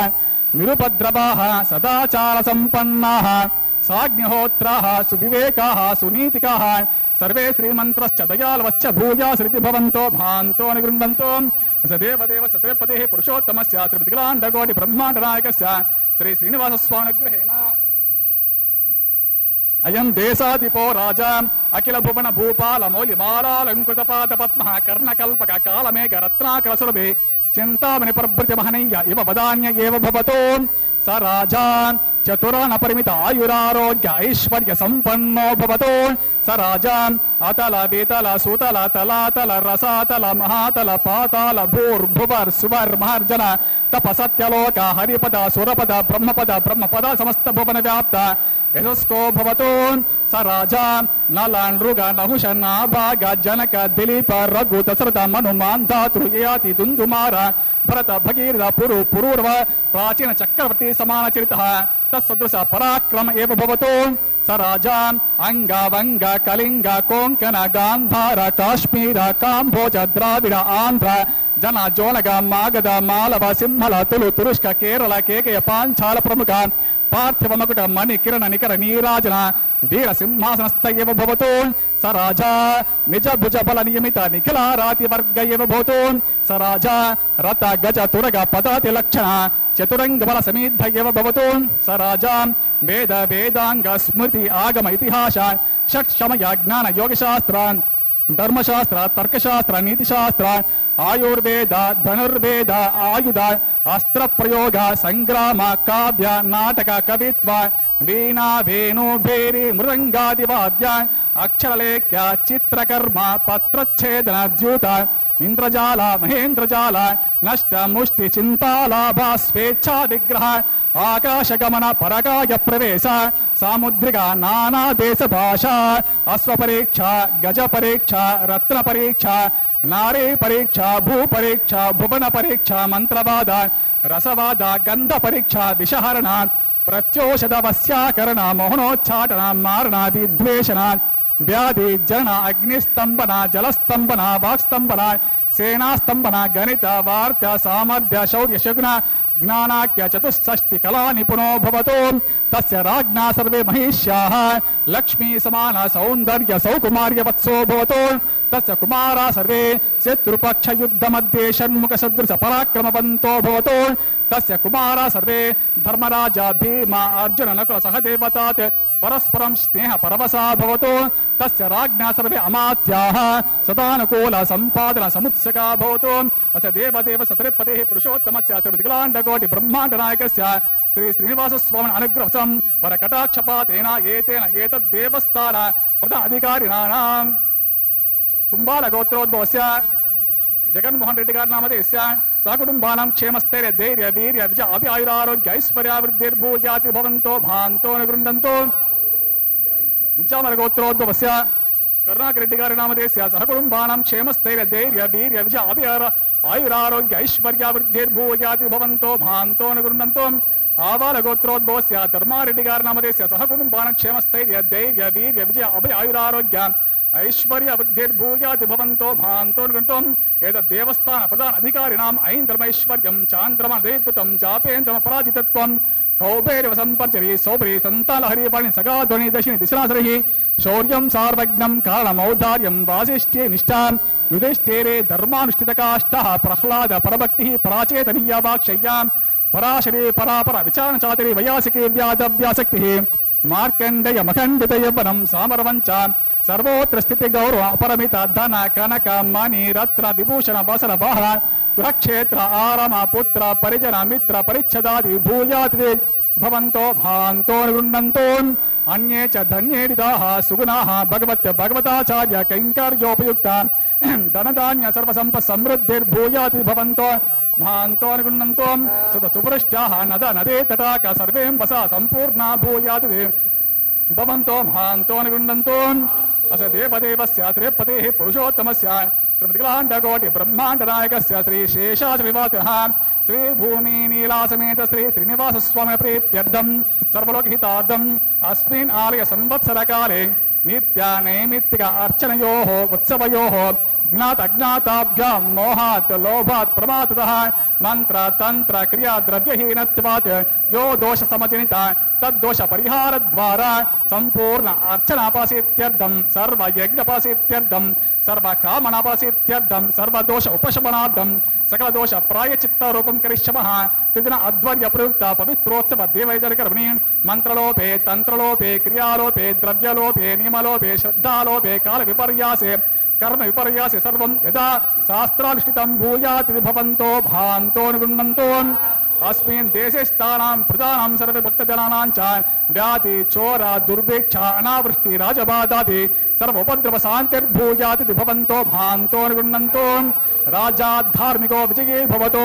నిరుపద్రవాః సదాచార సంపన్నాః సాగ్నిహోత్రాః సువివేకాః సునీతికాః సర్వే శ్రీమంత్రశ్చ దయాళవశ్చ భూయాశ్రితి భవంతో భాంతో నిగృహంతో సదేవదేవ సత్రేపతే పురుషోత్తమస్య త్రిమితిలాండకోటి బ్రహ్మాండ నాయకస్య శ్రీ శ్రీనివాస స్వామి గృహేణ అయం దేశాధిపో రాజా అఖిల భువన భూపాల మౌలి మాలాలంకృత పాద పద్మ కర్ణకల్పక కాళమేఘ రత్నాకర సురభి చింతామణి ప్రభృతి మహనీయ ఇవ వదాన్య ఏవ భవతో స రాజా చతురాన పరిమిత ఆయురారోగ్య ఐశ్వర్య సంపన్నో భవతో స రాజా అతల వితల సుతల తలాతల రసాతల మహాతల పాతాల భూర్భువర్ సువర్ మహర్జన తప సత్యలోక హరిపద సురపద బ్రహ్మపద సమస్త భువన వ్యాప్త యశస్కో భవతో స రాజా నల నృగ నహుష నాభాగ జనక దిలీప రఘు దశరథ మను మాంధాతృయాతి దుందుమార భరత భగీరథ పురూర్వ ప్రాచీన చక్రవర్తి సమాన చరిత తత్సదృశ పరాక్రమ ఏవ భవతో స రాజా అంగ వంగ కళింగ కోంకణ గాంధార కాశ్మీర కాంభోజ ద్రావిడ ఆంధ్ర జన జోనగ మాగధ మాలవ సింహల తులు తురుష్క కేరళ కేకయ పాంచాల ప్రముఖ పార్థివ మకుట మణి కిరణ నికర నీరాజన వీర సింహాసనస్థ ఏవ భవతో స రాజా నిజ భుజ బల నియమిత నిఖిలారాతి వర్గ ఏవ భవతో స రాజా రత గజ తురగ పదాతి లక్షణ చతురంగ బల సమీద్ధ ఏవ భవతో స రాజా వేద వేదాంగ స్మృతి ఆగమ ఇతిహాస షట్శమయ జ్ఞాన యోగశాస్త్ర ధర్మశాస్త్ర తర్కశాస్త్ర నీతిశాస్త్ర ఆయుర్వేద ధనుర్వేద ఆయుధ అస్త్ర ప్రయోగ సంగ్రామ కావ్య నాటక కవిత్వ వీణా వేణు భేరి మృదంగాది వాద్య అక్షరలేఖ్య చిత్రకర్మ పత్రచ్ఛేదన ద్యూత ఇంద్రజాల మహేంద్రజాల నష్ట ముష్టి చింతాలాభ స్వేచ్ఛా విగ్రహ ఆకాశగమన పరకాయ ప్రవేశ సాముద్రిక నానా దేశ భాష అశ్వ పరీక్ష గజ పరీక్ష రత్న పరీక్ష నారీ పరీక్ష భూ పరీక్ష భువన పరీక్ష మంత్రవాద రసవాద గంధ పరీక్ష దిశహరణ ప్రత్యోషద వశ్యాకరణ మోహనోచ్చాటన మారణ విద్వేషణ వ్యాధి జన అగ్నిస్తంభన జలస్తంభన వాక్స్తంభన సేనాస్తంభన గణిత వార్త సామర్థ్య శౌర్య శగున జ్ఞానాఖ్య చతుషష్టి కళా నిపుణో భవతో తస్య రాజ్ఞా సర్వే మహిష్యాః లక్ష్మీ సమాన సౌందర్య సౌకుమార్య వత్సో భవతో తస్య కుమారా సర్వే శత్రుపక్ష యుద్ధ మధ్యే షణ్ముఖ సదృశ పరాక్రమవంతో భవతో తస్య కుమారా సర్వే ధర్మరాజ భీమ అర్జున నకుల సహదేవతాత్ పరస్పరం స్నేహ పరవశా భవతో తస్య రాజ్ఞా సర్వే అమాత్యాః సదానుకూల సంపాదన సముత్సకా భవతో తస్య దేవదేవ సత్రిపతే పురుషోత్తమస్య త్రివిధిలాండకోటి బ్రహ్మాండ నాయకస్య శ్రీ శ్రీనివాస స్వామి అనుగ్రహం వర కటాక్షపాతేన ఏతేన ఏతద్దేవస్థాన ప్రధాన అధికారిణానాం కుంభాల గోత్రోద్భవస్య జగన్మోహన్ రెడ్డి గారి నామధేయస్య సకుటుంబానాం క్షేమస్థైర్య ధైర్య వీర్య విజయ అభిఆయురారోగ్య ఐశ్వర్యావృద్ధిర్భూయాతి భవంతో భాంతో నిగృందంతో విద్యామల గోత్రోద్భవస్య కరుణాకర్ రెడ్డి గారి నామధేయస్య సకుటుంబానాం క్షేమస్థైర్య ధైర్య వీర్య విజయ ఆయురారోగ్య ఐశ్వర్యావృద్ధిర్భూయాతి భవంతో భాంతో నిగృందంతో ఆవాల గోత్రోద్భవస్య ధర్మారెడ్డి గారి నామధేయస్య సకుటుంబానాం క్షేమస్థైర్య ధైర్య వీర్య విజయ ఆయురారోగ్య ఐశ్వర్య వృద్ధిర్భూయాతి భవంతో భాంతో నిగృంతం ఏతద్దేవస్థాన ప్రధాన అధికారిణాం ఐంద్రమైశ్వర్యం చాంద్రమదేతుతం చాపేంద్రమ పరాజితత్వం కౌబేరవ సంపర్చరి సౌబరి సంతాలహరిపాణి సగాధ్వని దశిని దిశనాసరి శౌర్యం సార్వజ్ఞం కారణమౌదార్యం వాసిష్ఠే నిష్ఠాం యుధిష్ఠిరే ధర్మానుష్ఠిత కాష్ట ప్రహ్లాద పరభక్తి పరాచేతనీయ వాక్షయ్యాం పరాశరే పరాపర విచారణ చాతురి వైయాసికే వ్యాసక్తి మార్కండయ మఖండిత యవ్వనం సామరవంచ సర్వోత్ర స్థితి గౌరవ అపరమిత ధన కనక మణి రత్న విభూషణ వసన వాహన గృహక్షేత్ర ఆరమ పుత్ర పరిజన మిత్ర పరిచ్ఛదాది భూయాతి భవంతో భాంతో నిగృండంతో అన్యే చ ధన్యేడిదాః సుగుణాః భగవతాచార్య కైంకర్యోపయుక్త ధనధాన్య సర్వసంప సమృద్ధిర్భూయాతి భవంతో భాంతో నిగృండంతో సుపృష్టాః నద నదే తటాక సర్వేంబస సంపూర్ణా భూయాతి భవంతో భాంతో నిగృండంతో అస దేవదేవస్య త్రిపతేః పురుషోత్తమస్య త్రిమితిలాండకోటి బ్రహ్మాండ నాయకస్య శ్రీ శేషాచలనివాసః శ్రీ భూమి నీలాసమేత శ్రీ శ్రీనివాస స్వామి ప్రీత్యర్థం సర్వలోకహితార్థం అస్మిన్ ఆలయ సంవత్సరకాలే నిత్య నైమిత్తిక అర్చనయోః ఉత్సవయోః జ్ఞాత అజ్ఞాతాభ్యాం మోహాత్ లోభాత్ ప్రమాదతః మంత్ర తంత్ర క్రియా ద్రవ్యహీనత్వాత్ యో దోష సమజనిత తద్దోష పరిహార ద్వారా సంపూర్ణ అర్చనాపాసిత్యర్థం సర్వ యజ్ఞపాసిత్యర్థం సర్వ కామనాపాసిత్యర్థం సర్వదోష ఉపశమనార్థం సకల దోష ప్రాయచిత్త రూపం కరిష్యమః త్రిదిన అధ్వర్య ప్రయుక్త పవిత్రోత్సవ దేవైజనకర్మణి మంత్రలోపే తంత్రలోపే క్రియాలోపే ద్రవ్యలోపే నియమలోపే శ్రద్ధాలోపే కాల విపర్యాసే కర్మ విపర్యాసే సర్వం యదా శాస్త్రానుష్ఠితం భూయాతి భవంతో భాంతో నిగృణంతో అస్మిన్ దేశే స్థానాం ప్రజానాం సర్వ భక్తజనానాం చ వ్యాధి చోర దుర్భిక్ష అనావృష్టి రాజబాధాది సర్వ ఉపద్రవ శాంతిర్భూయాతి భవంతో భాంతో నిగృణంతో రాజా ధార్మికో విజయే భవతో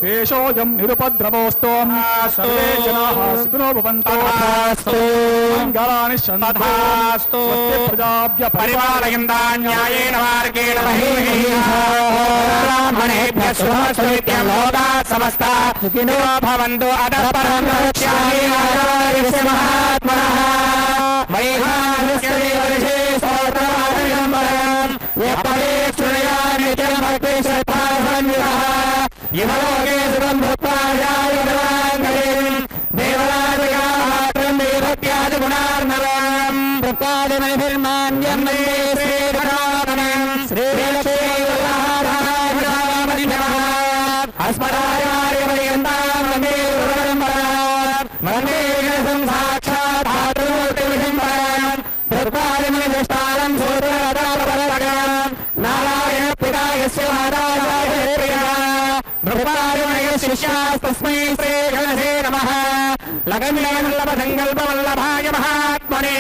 దేశోయం నిరుపద్రవోస్తో సర్వే జనాః సుఖినో భవంతో మంగళాని సంతు ప్రజాభ్య పరిపాలయంతాన్యాయేన మార్గేణ బ్రాహ్మణేభ్యః శుభమస్తు లోకాః సమస్తాః సుఖినో భవంతు అతః పరం రక్ష్యామి ఆచార్యస్య మహాత్మనః వైహానస్య దేవర్షే స్తోత్రమాదయం పరం యపరే శ్రేయామి భక్తి శ్రద్ధాన్వితః ఇహలోకే సుఖం భూత్వా జాయమానం దేవరాజగాత్రం దేవత్యాది గుణార్ణవం ప్రపాదమనిర్మాణ్యం వందే శ్రీరామణం శ్రీలక్ష్మీనారాయణామణినమః అస్మదాచార్యపర్యంతం వందే గురుపరంపరాం వందే విష్ణుం సాక్షాత్ ధాతృమూర్తిమిదం పరం ప్రపాదమనిదృష్టారం సూత్రరథాపరగం నారాయణ పితా యస్య మాతాయ ప్రియా శిష్యాస్తస్మై శ్రీ గణేశే నమః లగన్వల్లభ సంకల్ప వల్లభాయ మహాత్మనే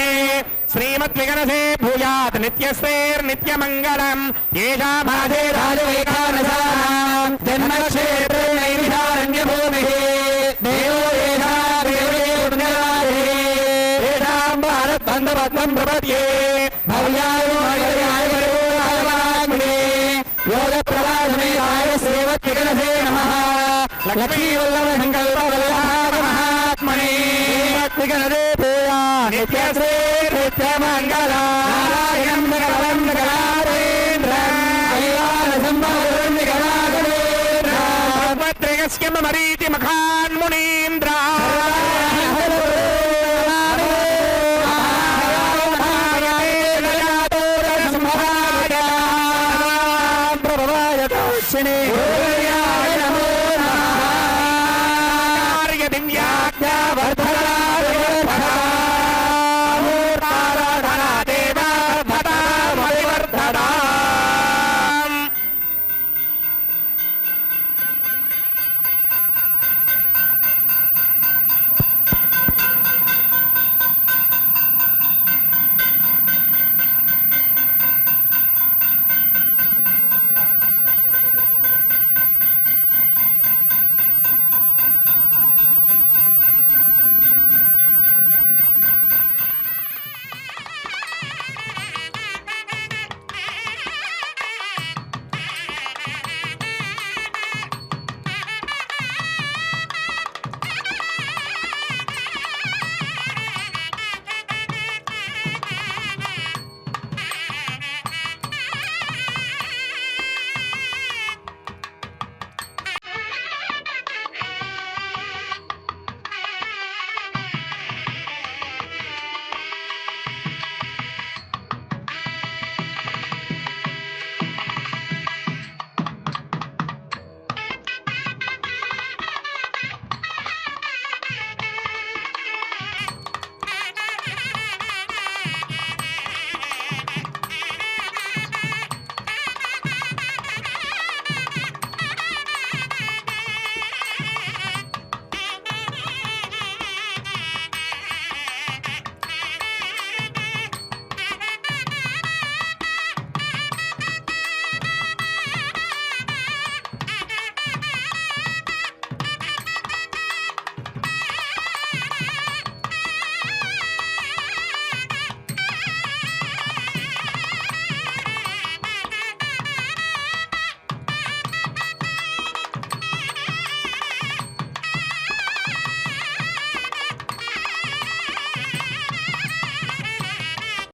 श्रीमद्विगणसे भूयात् नित्यस्तेर्नित्यमङ्गलम् येषामासे राजवैखानसानाम् जन्मक्षेत्रे नैमिषारण्यभूमिः देवो येषाम् देवदेवपुण्यराजिः येषाम् भारतबन्धपद्मम् प्रपद्ये भव्यायो योगप्रवासमेधाय श्रीमद्विगणसे नमः लक्ष्मीवल्लभसङ्कल्पवल्लभागमहात्मने श्रीमद्विगणसे भूयात् नित्यश्री नित्यमङ्गला नारायणं सकलं सकलारेन्द्रम् कल्याणसम्भवं निगमागरेन्द्रम् भगवद्रेयस्य मरीति मखा